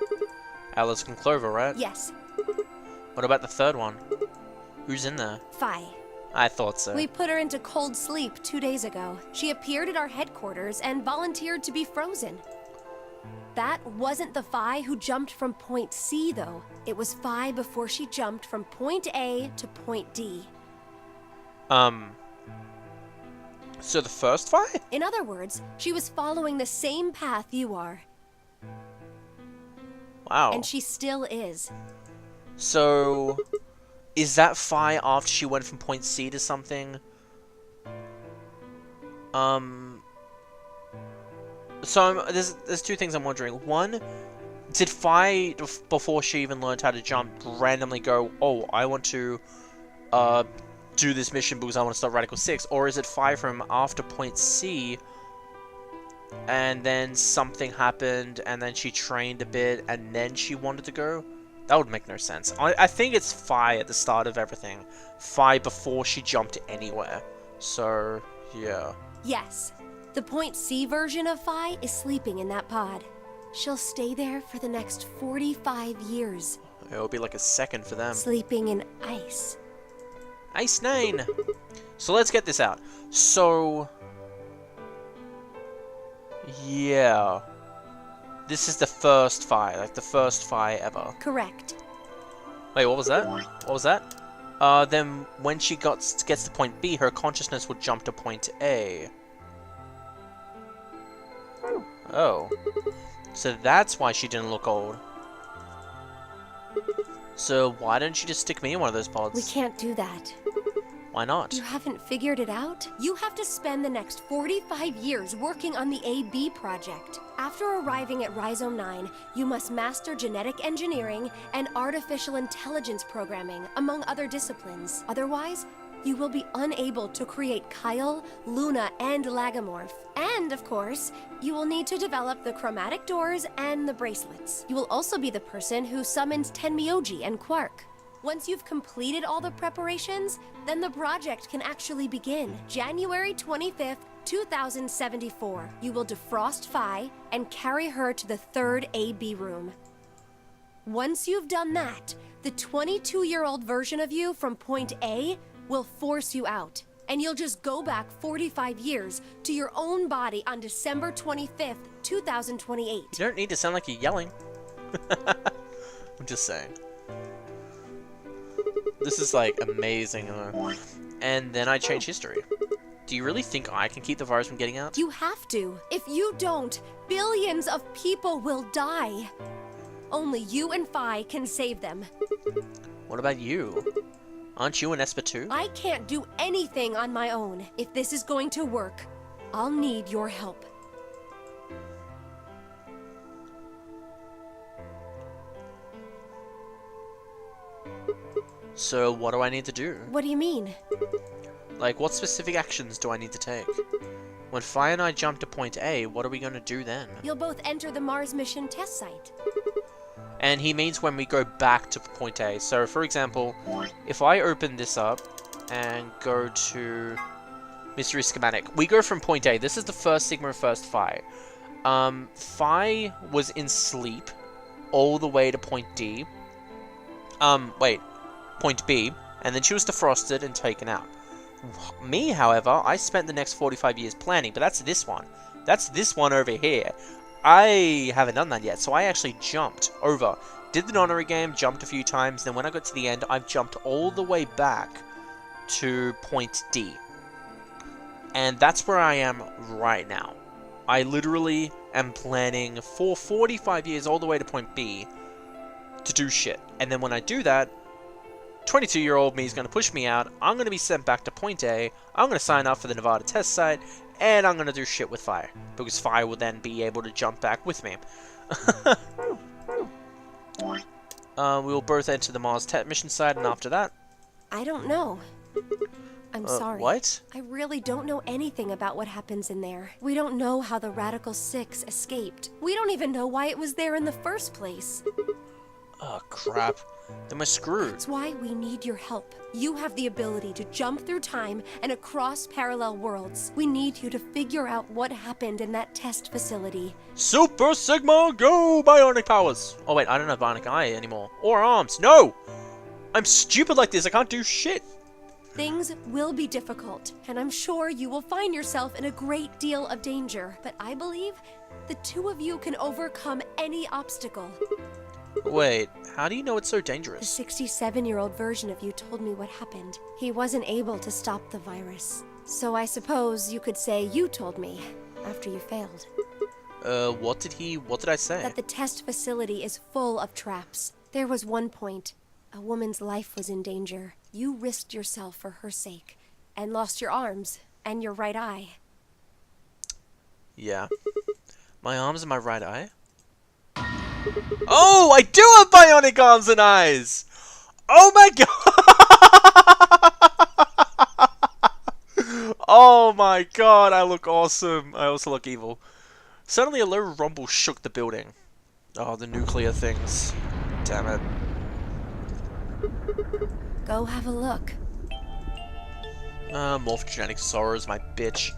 Alice and Clover, right? Yes, What about the third one? Who's in there? Phi. I thought so. We put her into cold sleep 2 days ago. She appeared at our headquarters and volunteered to be frozen. That wasn't the Phi who jumped from point C, though. It was Phi before she jumped from point A to point D. So the first Phi? In other words, she was following the same path you are. Wow. And she still is. So, is that Phi after she went from point C to something? So there's two things I'm wondering. One, did Phi, before she even learned how to jump, randomly go, oh, I want to do this mission because I want to start Radical 6? Or is it Phi from after point C and then something happened, and then she trained a bit, and then she wanted to go? That would make no sense. I think it's Phi at the start of everything. Phi before she jumped anywhere. So, yeah. Yes. The Point C version of Phi is sleeping in that pod. She'll stay there for the next 45 years. It'll be like a second for them. Sleeping in ice. Ice 9! So let's get this out. So... yeah. This is the first Phi, like the first Phi ever. Correct. Wait, what was that? What was that? Then when she gets to point B, her consciousness would jump to point A. Oh. So that's why she didn't look old. So why don't you just stick me in one of those pods? We can't do that. Why not? You haven't figured it out? You have to spend the next 45 years working on the AB project. After arriving at Rhizome 9, you must master genetic engineering and artificial intelligence programming, among other disciplines. Otherwise, you will be unable to create Kyle, Luna, and Lagomorph. And, of course, you will need to develop the chromatic doors and the bracelets. You will also be the person who summons Tenmyoji and Quark. Once you've completed all the preparations, then the project can actually begin. January 25th, 2074. You will defrost Phi and carry her to the third AB room. Once you've done that, the 22-year-old version of you from Point A will force you out. And you'll just go back 45 years to your own body on December 25th, 2028. You don't need to sound like you're yelling. I'm just saying. This is like amazing. And then I change history. Do you really think I can keep the virus from getting out? You have to. If you don't, billions of people will die. Only you and Phi can save them. What about you? Aren't you an Esper too? I can't do anything on my own. If this is going to work, I'll need your help. So what do I need to do? What do you mean? Like, what specific actions do I need to take? When Phi and I jump to point A, what are we going to do then? You'll both enter the Mars mission test site. And he means when we go back to point A. So, for example, if I open this up and go to Mystery Schematic, we go from point A. This is the first Sigma and first Phi. Phi was in sleep all the way to point D. Point B. And then she was defrosted and taken out. Me, however, I spent the next 45 years planning, but that's this one. That's this one over here. I haven't done that yet, so I actually jumped over. Did the Nonary Game, jumped a few times, then when I got to the end, I've jumped all the way back to point D. And that's where I am right now. I literally am planning for 45 years all the way to point B to do shit. And then when I do that, 22-year-old me is going to push me out, I'm going to be sent back to point A, I'm going to sign up for the Nevada test site, and I'm going to do shit with Phi, because Phi will then be able to jump back with me. We will both enter the Mars test mission site, and after that... I don't know. I'm sorry. What? I really don't know anything about what happens in there. We don't know how the Radical Six escaped. We don't even know why it was there in the first place. Oh, crap. Then we're screwed. That's why we need your help. You have the ability to jump through time and across parallel worlds. We need you to figure out what happened in that test facility. Super Sigma, go! Bionic powers! Oh wait, I don't have Bionic Eye anymore. Or arms. No! I'm stupid like this, I can't do shit! Things will be difficult, and I'm sure you will find yourself in a great deal of danger. But I believe the two of you can overcome any obstacle. Wait, how do you know it's so The dangerous? 67-year-old version of you told me what happened. He wasn't able to stop the virus. So I suppose you could say you told me after you failed. What did I say? That the test facility is full of traps. There was one point. A woman's life was in danger. You risked yourself for her sake, and lost your arms and your right eye. Yeah. My arms and my right eye? Oh, I do have bionic arms and eyes! Oh my god! Oh my god, I look awesome. I also look evil. Suddenly a low rumble shook the building. Oh, the nuclear things. Damn it. Go have a look. Morphogenic sorrows, my bitch.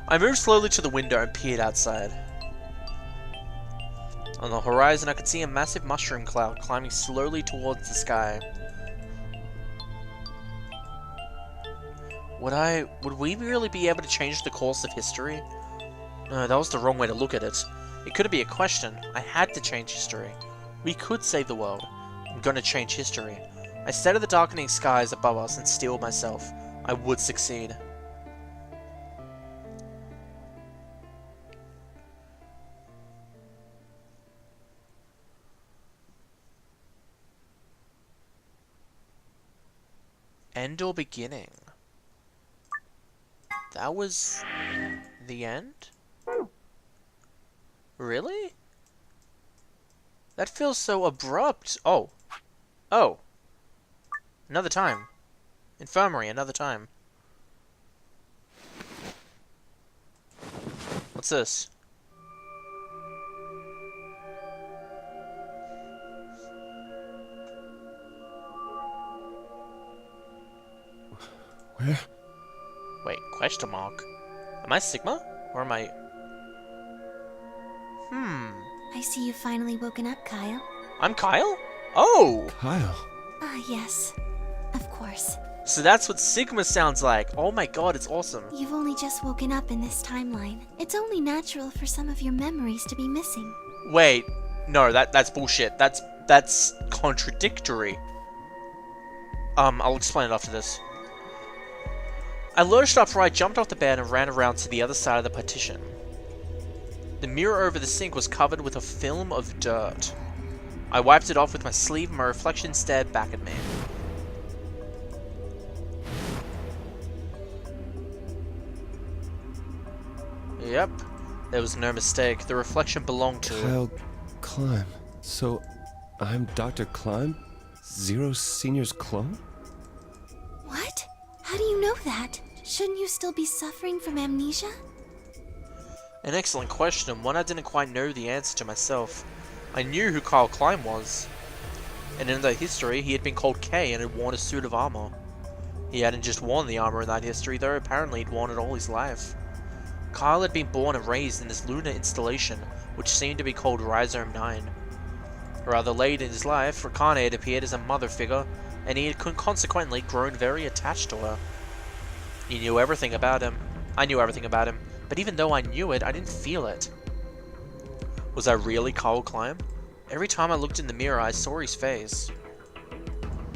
I moved slowly to the window and peered outside. On the horizon, I could see a massive mushroom cloud climbing slowly towards the sky. Would we really be able to change the course of history? No, that was the wrong way to look at it. It couldn't be a question. I had to change history. We could save the world. I'm gonna change history. I stared at the darkening skies above us and steeled myself. I would succeed. End or beginning? That was the end? Really? That feels so abrupt. Oh. Oh. Another time. Infirmary, another time. What's this? Where? Wait, question mark? Am I Sigma? Or am I... I see you've finally woken up, Kyle. I'm Kyle? Oh! Kyle. Ah, yes. Of course. So that's what Sigma sounds like. Oh my god, it's awesome. You've only just woken up in this timeline. It's only natural for some of your memories to be missing. Wait, no, that's bullshit. That's contradictory. I'll explain it after this. I lurched upright, jumped off the bed, and ran around to the other side of the partition. The mirror over the sink was covered with a film of dirt. I wiped it off with my sleeve and my reflection stared back at me. Yep, there was no mistake. The reflection belonged to... Kyle Climb. So, I'm Dr. Climb? Zero Senior's clone? What? How do you know that? Shouldn't you still be suffering from amnesia? An excellent question, and one I didn't quite know the answer to myself. I knew who Kyle Klein was, and in that history he had been called K and had worn a suit of armor. He hadn't just worn the armor in that history though, apparently he'd worn it all his life. Kyle had been born and raised in this lunar installation, which seemed to be called Rhizome 9. Rather late in his life, Rakane had appeared as a mother figure, and he had consequently grown very attached to her. He knew everything about him. I knew everything about him, but even though I knew it, I didn't feel it. Was I really Kyle Klein? Every time I looked in the mirror, I saw his face.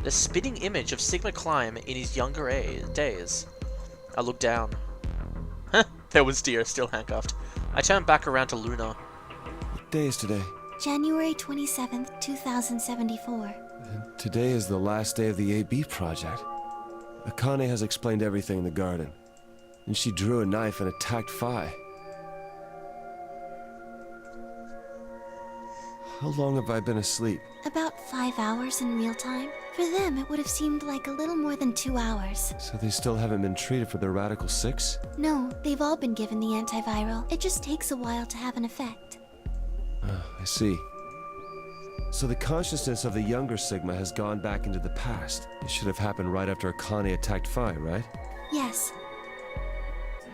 The spitting image of Sigma Klein in his younger days. I looked down. There was Deer, still handcuffed. I turned back around to Luna. What day is today? January 27th, 2074. And today is the last day of the AB project. Akane has explained everything in the garden. And she drew a knife and attacked Phi. How long have I been asleep? About 5 hours in real time. For them, it would have seemed like a little more than 2 hours. So they still haven't been treated for their Radical 6? No, they've all been given the antiviral. It just takes a while to have an effect. I see. So the consciousness of the younger Sigma has gone back into the past. It should have happened right after Akane attacked Phi, right? Yes.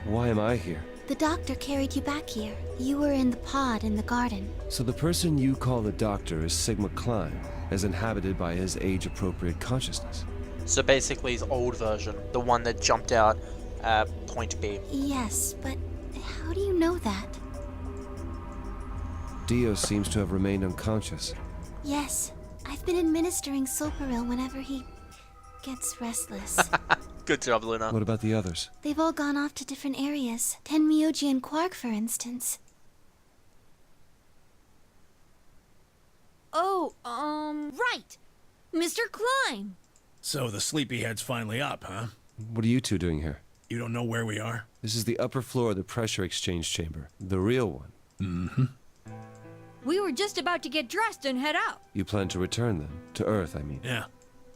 Why am I here? The doctor carried you back here. You were in the pod in the garden. So the person you call the doctor is Sigma Klein, as inhabited by his age-appropriate consciousness. So basically his old version, the one that jumped out at point B. Yes, but how do you know that? Dio seems to have remained unconscious. Yes, I've been administering Soparil whenever he gets restless. Good job, Luna. What about the others? They've all gone off to different areas. Tenmyoji and Quark, for instance. Oh, right. Mr. Klein. So the sleepyhead's finally up, huh? What are you two doing here? You don't know where we are? This is the upper floor of the pressure exchange chamber. The real one. Mm-hmm. We were just about to get dressed and head out. You plan to return then? To Earth, I mean. Yeah.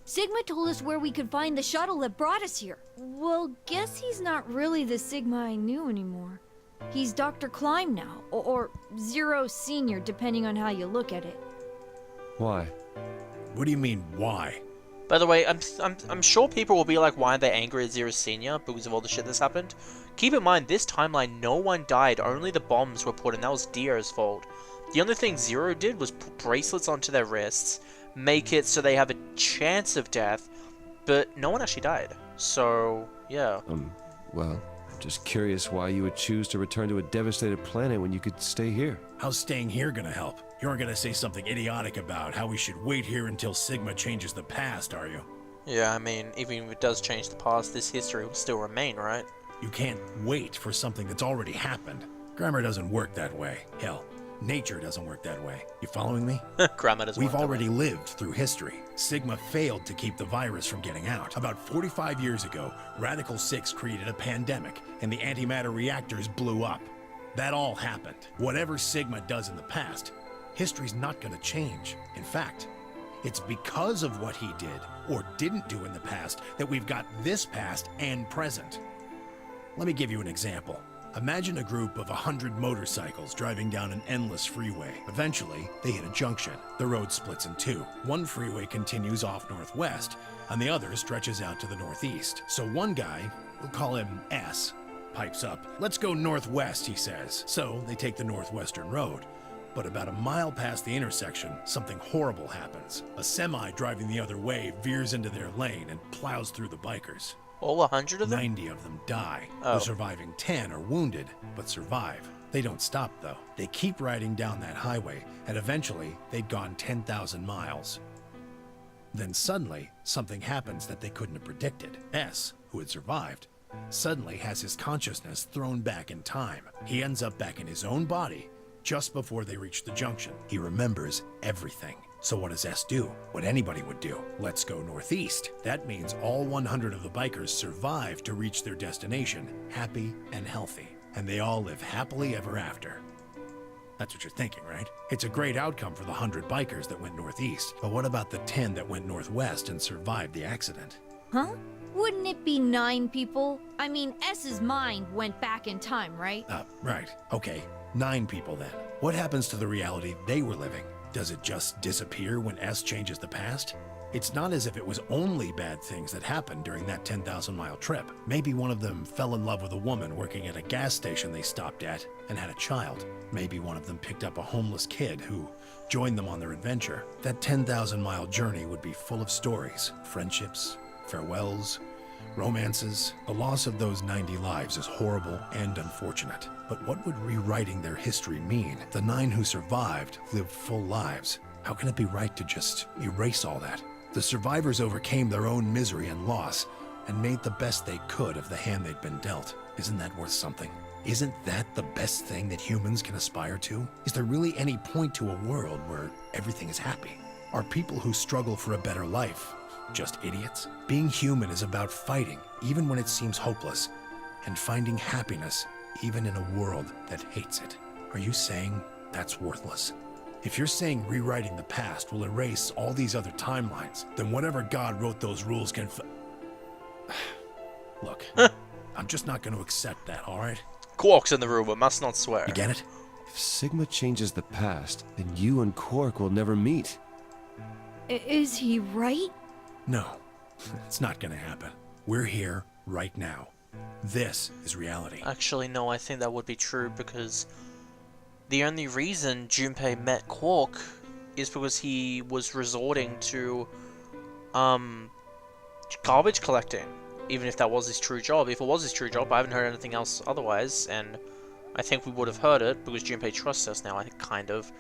Sigma told us where we could find the shuttle that brought us here. Well, guess he's not really the Sigma I knew anymore. He's Dr. Klein now, or Zero Senior, depending on how you look at it. Why? What do you mean, why? By the way, I'm sure people will be like, why are they angry at Zero Senior because of all the shit that's happened? Keep in mind, this timeline, no one died, only the bombs were put, and that was Dio's fault. The only thing Zero did was put bracelets onto their wrists, make it so they have a chance of death, but no one actually died. So, yeah. Well, I'm just curious why you would choose to return to a devastated planet when you could stay here. How's staying here gonna help? You aren't gonna say something idiotic about how we should wait here until Sigma changes the past, are you? Yeah, I mean, even if it does change the past, this history will still remain, right? You can't wait for something that's already happened. Grammar doesn't work that way. Hell, nature doesn't work that way. You following me? Grammar doesn't We've work that already way. lived through history. Sigma failed to keep the virus from getting out. About 45 years ago, Radical 6 created a pandemic, and the antimatter reactors blew up. That all happened. Whatever Sigma does in the past, history's not gonna change. In fact, it's because of what he did, or didn't do in the past, that we've got this past and present. Let me give you an example. Imagine a group of 100 motorcycles driving down an endless freeway. Eventually, they hit a junction. The road splits in two. One freeway continues off northwest, and the other stretches out to the northeast. So one guy, we'll call him S, pipes up. "Let's go northwest," he says. So they take the northwestern road. But about a mile past the intersection, something horrible happens. A semi driving the other way veers into their lane and plows through the bikers. All 100 of them? 90 of them die. Oh. The surviving 10 are wounded, but survive. They don't stop, though. They keep riding down that highway, and eventually, they'd gone 10,000 miles. Then suddenly, something happens that they couldn't have predicted. S, who had survived, suddenly has his consciousness thrown back in time. He ends up back in his own body just before they reach the junction. He remembers everything. So what does S do? What anybody would do. Let's go northeast. That means all 100 of the bikers survive to reach their destination, happy and healthy. And they all live happily ever after. That's what you're thinking, right? It's a great outcome for the 100 bikers that went northeast. But what about the 10 that went northwest and survived the accident? Huh? Wouldn't it be 9 people? I mean, S's mind went back in time, right? Right. Okay. 9 people then. What happens to the reality they were living? Does it just disappear when S changes the past? It's not as if it was only bad things that happened during that 10,000-mile trip. Maybe one of them fell in love with a woman working at a gas station they stopped at and had a child. Maybe one of them picked up a homeless kid who joined them on their adventure. That 10,000-mile journey would be full of stories, friendships, farewells, romances. The loss of those 90 lives is horrible and unfortunate. But what would rewriting their history mean? The 9 who survived lived full lives. How can it be right to just erase all that? The survivors overcame their own misery and loss and made the best they could of the hand they'd been dealt. Isn't that worth something? Isn't that the best thing that humans can aspire to? Is there really any point to a world where everything is happy? Are people who struggle for a better life just idiots? Being human is about fighting, even when it seems hopeless, and finding happiness, even in a world that hates it. Are you saying that's worthless? If you're saying rewriting the past will erase all these other timelines, then whatever God wrote those rules can Look, I'm just not going to accept that, alright? Quark's in the room, but must not swear. You get it? If Sigma changes the past, then you and Quark will never meet. Is he right? No, it's not going to happen. We're here right now. This is reality. Actually, no, I think that would be true, because the only reason Junpei met Quark is because he was resorting to garbage collecting, even if that was his true job. If it was his true job, I haven't heard anything else otherwise, and I think we would have heard it because Junpei trusts us now, I think, kind of.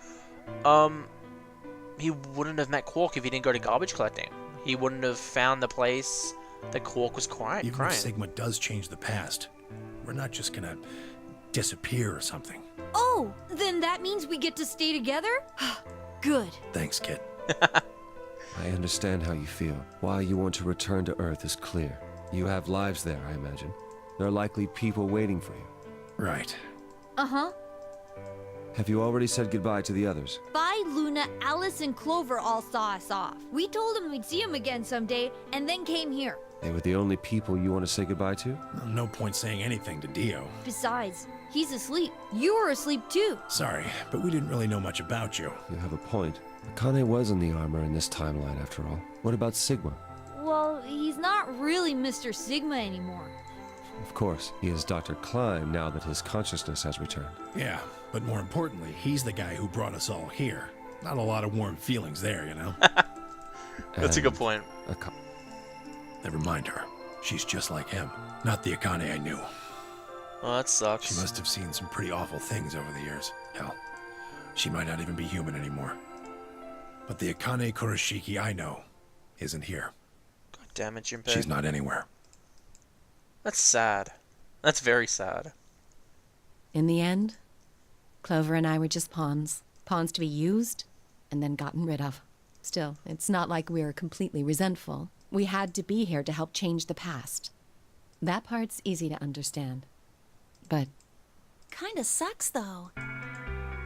He wouldn't have met Quark if he didn't go to garbage collecting. He wouldn't have found the place that Quark was crying. Even if Sigma does change the past, we're not just gonna disappear or something. Oh, then that means we get to stay together? Good. Thanks, kid. I understand how you feel. Why you want to return to Earth is clear. You have lives there, I imagine. There are likely people waiting for you. Right. Uh-huh. Have you already said goodbye to the others? Bye, Luna, Alice, and Clover all saw us off. We told them we'd see them again someday, and then came here. They were the only people you want to say goodbye to? No point saying anything to Dio. Besides, he's asleep. You were asleep too. Sorry, but we didn't really know much about you. You have a point. Akane was in the armor in this timeline, after all. What about Sigma? Well, he's not really Mr. Sigma anymore. Of course, he is Dr. Klein now that his consciousness has returned. Yeah, but more importantly, he's the guy who brought us all here. Not a lot of warm feelings there, you know? That's a good point. Never mind her. She's just like him. Not the Akane I knew. Well, that sucks. She must have seen some pretty awful things over the years. Hell, she might not even be human anymore. But the Akane Kurashiki I know isn't here. God damn it, Junpei. She's not anywhere. That's sad. That's very sad. In the end, Clover and I were just pawns. Pawns to be used and then gotten rid of. Still, it's not like we were completely resentful. We had to be here to help change the past. That part's easy to understand. But Kinda sucks, though.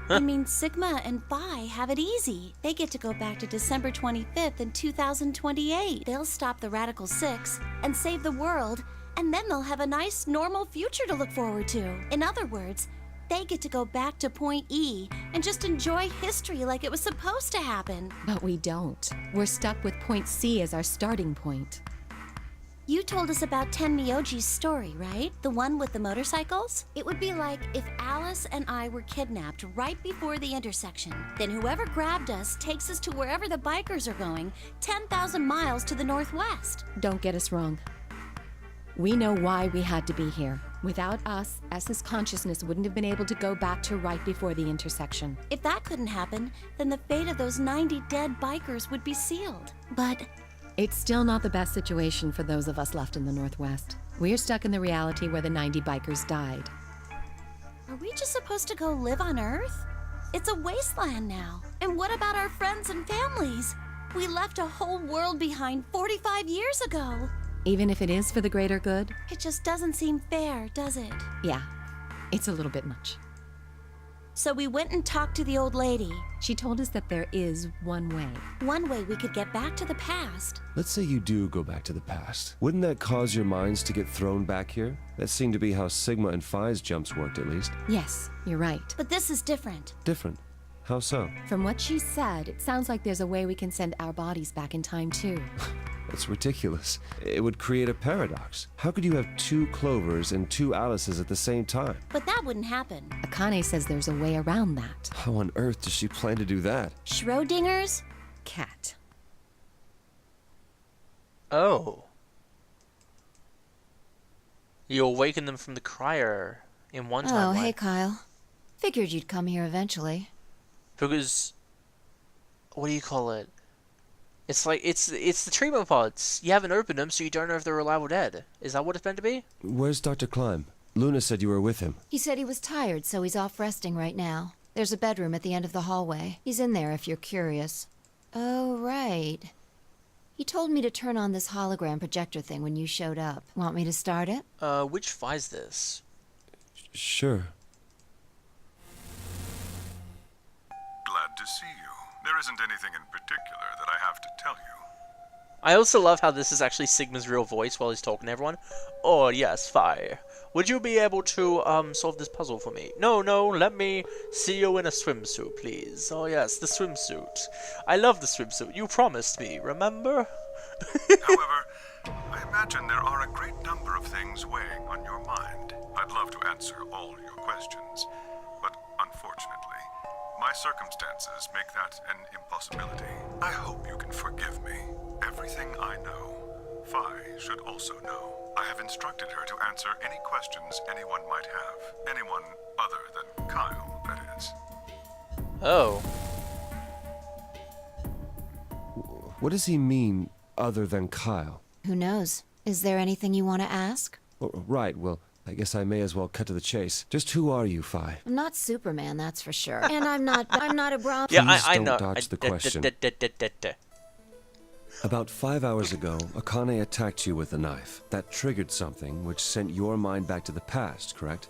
I mean, Sigma and Phi have it easy. They get to go back to December 25th in 2028. They'll stop the Radical Six and save the world, and then they'll have a nice, normal future to look forward to. In other words, they get to go back to Point E and just enjoy history like it was supposed to happen. But we don't. We're stuck with Point C as our starting point. You told us about Tenmyoji's story, right? The one with the motorcycles? It would be like if Alice and I were kidnapped right before the intersection. Then whoever grabbed us takes us to wherever the bikers are going, 10,000 miles to the northwest. Don't get us wrong. We know why we had to be here. Without us, S's consciousness wouldn't have been able to go back to right before the intersection. If that couldn't happen, then the fate of those 90 dead bikers would be sealed. But it's still not the best situation for those of us left in the Northwest. We're stuck in the reality where the 90 bikers died. are we just supposed to go live on Earth? It's a wasteland now. And what about our friends and families? We left a whole world behind 45 years ago. Even if it is for the greater good? It just doesn't seem fair, does it? Yeah, it's a little bit much. So we went and talked to the old lady. She told us that there is one way. One way we could get back to the past. Let's say you do go back to the past. Wouldn't that cause your minds to get thrown back here? That seemed to be how Sigma and Phi's jumps worked, at least. Yes, you're right. But this is different. Different? How so? From what she said, it sounds like there's a way we can send our bodies back in time, too. That's ridiculous. It would create a paradox. How could you have two Clovers and two Alices at the same time? But that wouldn't happen. Akane says there's a way around that. How on earth does she plan to do that? Schrodinger's cat. Oh. You awaken them from the cryo in one timeline. Oh, hey, Kyle. Figured you'd come here eventually. Because, what do you call it? It's like, it's the treatment pods. You haven't opened them, so you don't know if they're alive or dead. Is that what it's meant to be? Where's Dr. Klein? Luna said you were with him. He said he was tired, so he's off resting right now. There's a bedroom at the end of the hallway. He's in there if you're curious. Oh, right. He told me to turn on this hologram projector thing when you showed up. Want me to start it? Which Phi's this? Sure. Glad to see you. There isn't anything in particular that I have to tell you. I also love how this is actually Sigma's real voice while he's talking to everyone. Oh, yes, Phi. Would you be able to, solve this puzzle for me? No, let me see you in a swimsuit, please. Oh, yes, the swimsuit. I love the swimsuit. You promised me, remember? However, I imagine there are a great number of things weighing on your mind. I'd love to answer all your questions, but unfortunately, my circumstances make that an impossibility. I hope you can forgive me. Everything I know, Phi should also know. I have instructed her to answer any questions anyone might have. Anyone other than Kyle, that is. Oh. What does he mean, other than Kyle? Who knows? Is there anything you want to ask? Oh, right, well, I guess I may as well cut to the chase. Just who are you, Phi? I'm not Superman, that's for sure. And I'm not a Brahmin. Yeah, Please I don't know. dodge the question. About 5 hours ago, Akane attacked you with a knife. That triggered something which sent your mind back to the past, correct?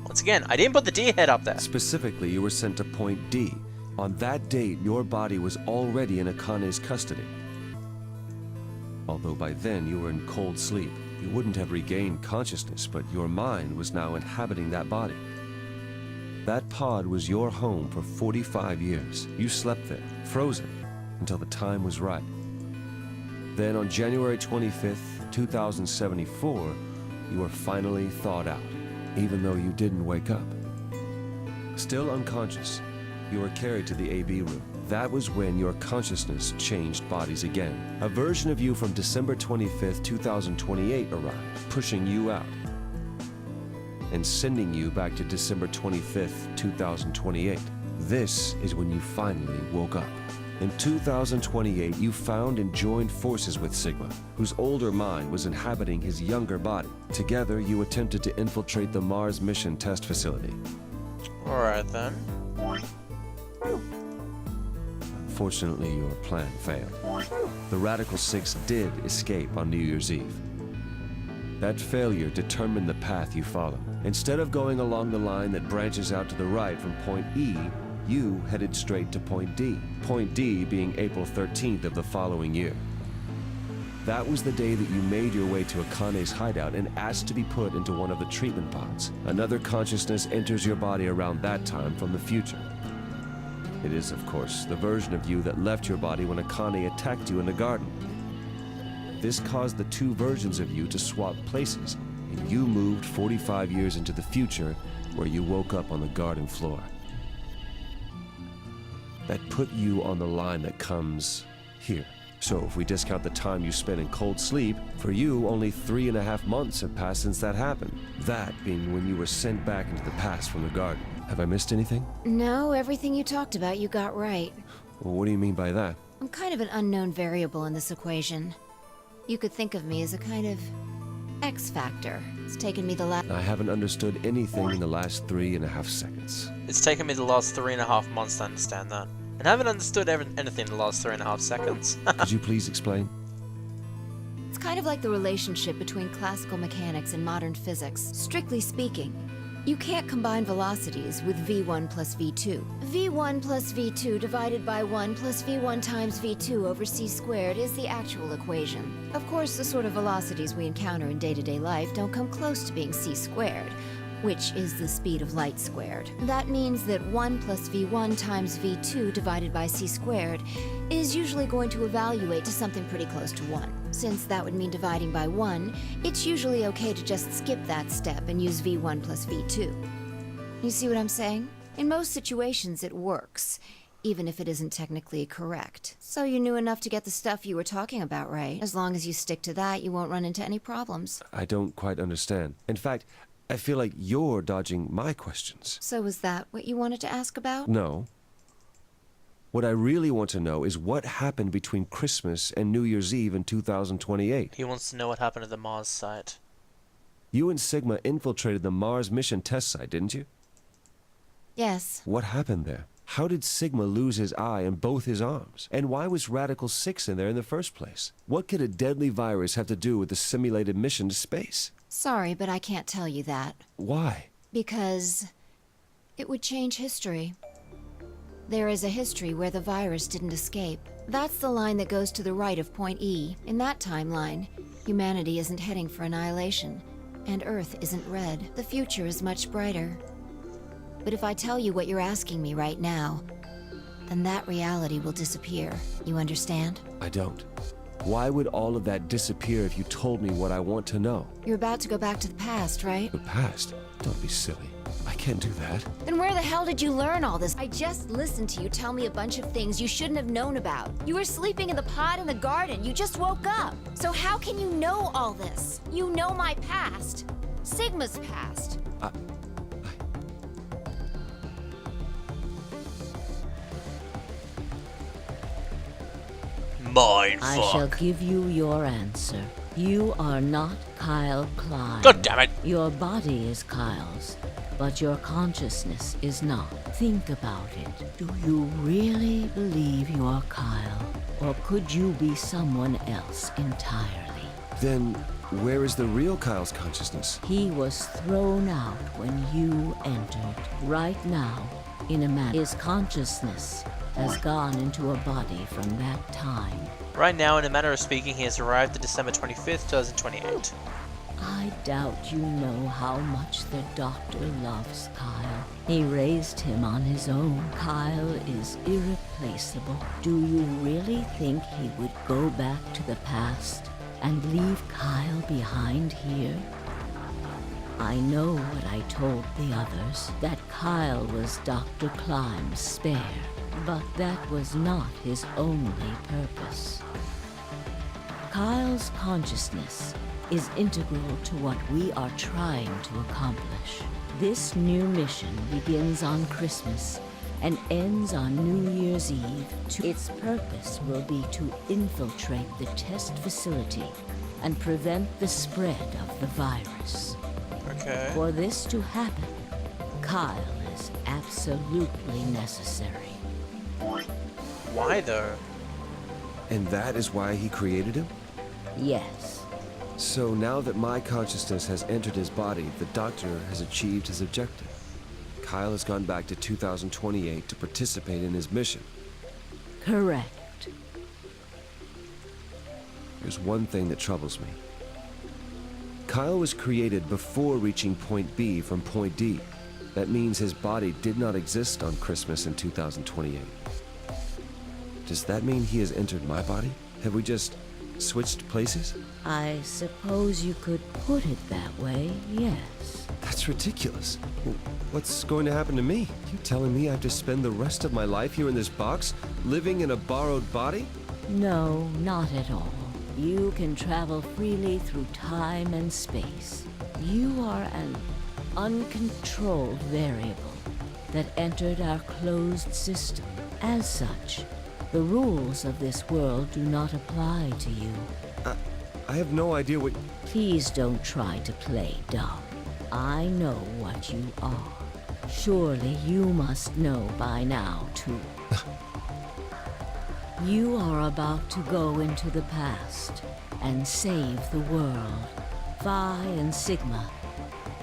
Once again, I didn't put the D head up there. Specifically, you were sent to Point D. On that date, your body was already in Akane's custody. Although by then you were in cold sleep. You wouldn't have regained consciousness, but your mind was now inhabiting that body. That pod was your home for 45 years. You slept there, frozen, until the time was right. Then on January 25th, 2074, you were finally thawed out, even though you didn't wake up. Still unconscious, you were carried to the AB room. That was when your consciousness changed bodies again. A version of you from December 25th, 2028 arrived, pushing you out and sending you back to December 25th, 2028. This is when you finally woke up. In 2028, you found and joined forces with Sigma, whose older mind was inhabiting his younger body. Together, you attempted to infiltrate the Mars mission test facility. Alright then. Unfortunately, your plan failed. The Radical Six did escape on New Year's Eve. That failure determined the path you follow. Instead of going along the line that branches out to the right from point E, you headed straight to point D. Point D being April 13th of the following year. That was the day that you made your way to Akane's hideout and asked to be put into one of the treatment pods. Another consciousness enters your body around that time from the future. It is, of course, the version of you that left your body when Akane attacked you in the garden. This caused the two versions of you to swap places, and you moved 45 years into the future, where you woke up on the garden floor. That put you on the line that comes here. So if we discount the time you spent in cold sleep, for you only 3.5 months have passed since that happened. That being when you were sent back into the past from the garden. Have I missed anything? No, everything you talked about you got right. Well, what do you mean by that? I'm kind of an unknown variable in this equation. You could think of me as a kind of X factor. It's taken me the last... I haven't understood anything in the last 3.5 seconds. It's taken me the last 3.5 months to understand that. And I haven't understood anything in the last 3.5 seconds. Could you please explain? It's kind of like the relationship between classical mechanics and modern physics. Strictly speaking, you can't combine velocities with v1 plus v2. v1 plus v2 divided by 1 plus v1 times v2 over c squared is the actual equation. Of course, the sort of velocities we encounter in day-to-day life don't come close to being c squared, which is the speed of light squared. That means that 1 plus v1 times v2 divided by c squared is usually going to evaluate to something pretty close to 1. Since that would mean dividing by 1, it's usually okay to just skip that step and use v1 plus v2. You see what I'm saying? In most situations it works, even if it isn't technically correct. So you knew enough to get the stuff you were talking about right. As long as you stick to that, you won't run into any problems. I don't quite understand. In fact, I feel like you're dodging my questions. So was that what you wanted to ask about? No. What I really want to know is what happened between Christmas and New Year's Eve in 2028. He wants to know what happened at the Mars site. You and Sigma infiltrated the Mars mission test site, didn't you? Yes. What happened there? How did Sigma lose his eye and both his arms? And why was Radical 6 in there in the first place? What could a deadly virus have to do with the simulated mission to space? Sorry, but I can't tell you that. Why? Because it would change history. There is a history where the virus didn't escape. That's the line that goes to the right of point E. In that timeline, humanity isn't heading for annihilation, and Earth isn't red. The future is much brighter. But if I tell you what you're asking me right now, then that reality will disappear. You understand? I don't. Why would all of that disappear if you told me what I want to know? You're about to go back to the past, right? The past? Don't be silly. I can't do that. Then where the hell did you learn all this? I just listened to you tell me a bunch of things you shouldn't have known about. You were sleeping in the pod in the garden. You just woke up. So how can you know all this? You know my past. Sigma's past. I shall give you your answer. You are not Kyle Klein. God damn it! Your body is Kyle's, but your consciousness is not. Think about it. Do you really believe you are Kyle? Or could you be someone else entirely? Then, where is the real Kyle's consciousness? He was thrown out when you entered. Right now, in a manner, his consciousness has gone into a body from that time. Right now, in a manner of speaking, he has arrived at December 25th, 2028. I doubt you know how much the doctor loves Kyle. He raised him on his own. Kyle is irreplaceable. Do you really think he would go back to the past and leave Kyle behind here? I know what I told the others, that Kyle was Dr. Climb's spare, but that was not his only purpose. Kyle's consciousness is integral to what we are trying to accomplish. This new mission begins on Christmas and ends on New Year's Eve. Its purpose will be to infiltrate the test facility and prevent the spread of the virus. Okay. For this to happen, Kyle is absolutely necessary. Why though? And that is why he created him? Yes. So now that my consciousness has entered his body, the Doctor has achieved his objective. Kyle has gone back to 2028 to participate in his mission. Correct. There's one thing that troubles me. Kyle was created before reaching point B from point D. That means his body did not exist on Christmas in 2028. Does that mean he has entered my body? Have we just switched places? I suppose you could put it that way, yes. That's ridiculous. What's going to happen to me? You telling me I have to spend the rest of my life here in this box, living in a borrowed body? No, not at all. You can travel freely through time and space. You are an uncontrolled variable that entered our closed system. As such, the rules of this world do not apply to you. I have no idea what... Please don't try to play dumb. I know what you are. Surely you must know by now, too. You are about to go into the past and save the world. Phi and Sigma,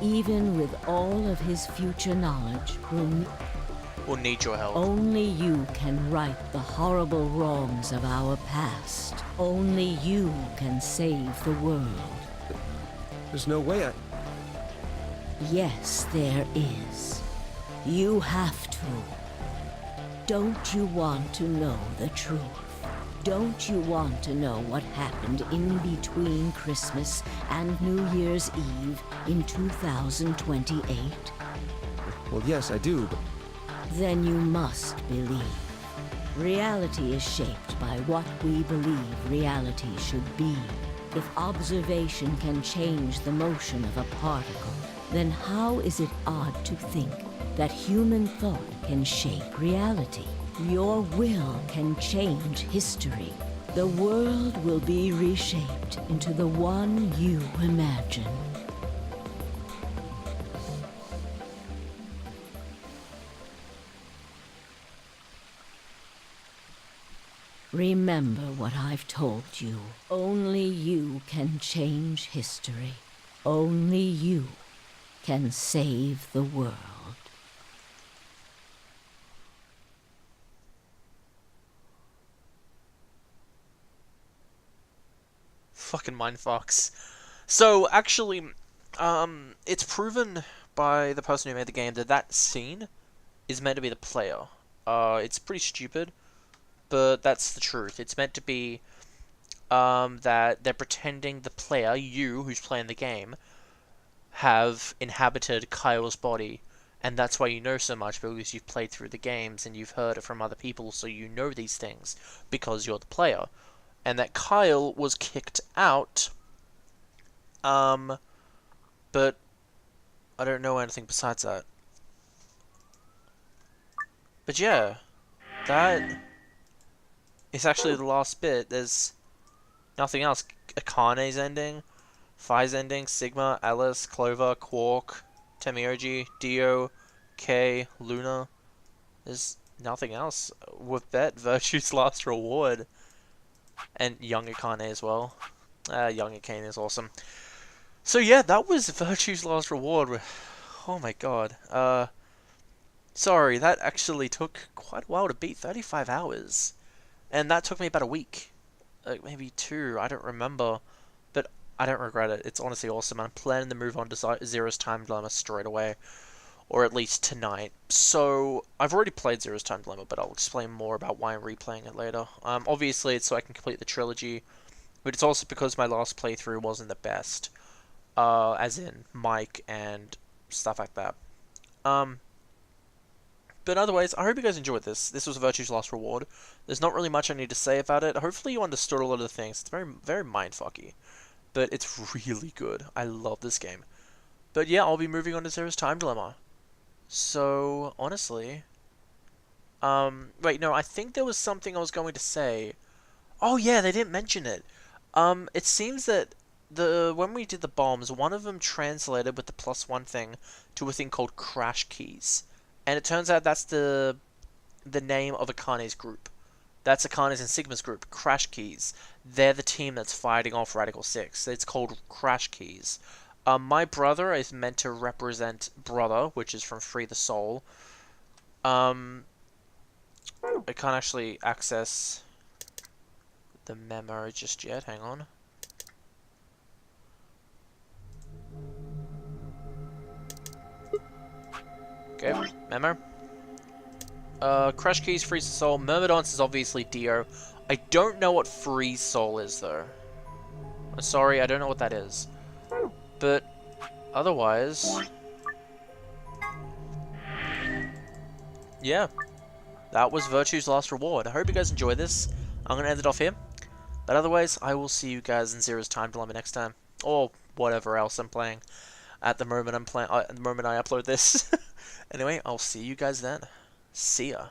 even with all of his future knowledge, We'll need your help. only you can right the horrible wrongs of our past. Only you can save the world. There's no way I... Yes, there is. You have to. Don't you want to know the truth? Don't you want to know what happened in between Christmas and New Year's Eve in 2028? Well, yes, I do, but... Then you must believe. Reality is shaped by what we believe reality should be. If observation can change the motion of a particle, then how is it odd to think that human thought can shape reality? Your will can change history. The world will be reshaped into the one you imagine. Remember what I've told you. Only you can change history. Only you can save the world. Fucking mindfucks. So, actually, it's proven by the person who made the game that that scene is meant to be the player. It's pretty stupid, but that's the truth. It's meant to be, that they're pretending the player, you, who's playing the game, have inhabited Kyle's body, and that's why you know so much, because you've played through the games and you've heard it from other people, so you know these things, because you're the player. And that Kyle was kicked out, but I don't know anything besides that. But yeah, that is actually the last bit. There's nothing else. Akane's ending, Phi's ending, Sigma, Alice, Clover, Quark, Temioji, Dio, Kay, Luna. There's nothing else. With that, Virtue's last reward. And young Akane as well. Young Akane is awesome. So yeah, that was Virtue's last reward. Oh my god. Sorry, that actually took quite a while to beat, 35 hours. And that took me about a week. Like, maybe 2, I don't remember. But I don't regret it. It's honestly awesome. I'm planning to move on to Zero's Time Dilemma straight away. Or at least tonight. So, I've already played Zero's Time Dilemma, but I'll explain more about why I'm replaying it later. Obviously, it's so I can complete the trilogy. But it's also because my last playthrough wasn't the best. As in, Mike and stuff like that. But otherwise, I hope you guys enjoyed this. This was Virtue's Last Reward. There's not really much I need to say about it. Hopefully you understood a lot of the things. It's very, very mindfucky. But it's really good. I love this game. But yeah, I'll be moving on to Zero's Time Dilemma. So, honestly... wait, no, I think there was something I was going to say. Oh yeah, they didn't mention it. It seems that when we did the bombs, one of them translated with the +1 thing to a thing called Crash Keys. And it turns out that's the name of Akane's group. That's Akane's and Sigma's group, Crash Keys. They're the team that's fighting off Radical 6. It's called Crash Keys. My brother is meant to represent Brother, which is from Free the Soul. I can't actually access the memo just yet. Hang on. Okay, memo. Crash Keys, Freeze the Soul. Myrmidons is obviously Dio. I don't know what Freeze Soul is, though. I'm sorry, I don't know what that is. But, otherwise... yeah. That was Virtue's Last Reward. I hope you guys enjoyed this. I'm going to end it off here. But otherwise, I will see you guys in Zero's Time Dilemma next time. Or whatever else I'm playing. At the moment I upload this. Anyway, I'll see you guys then. See ya.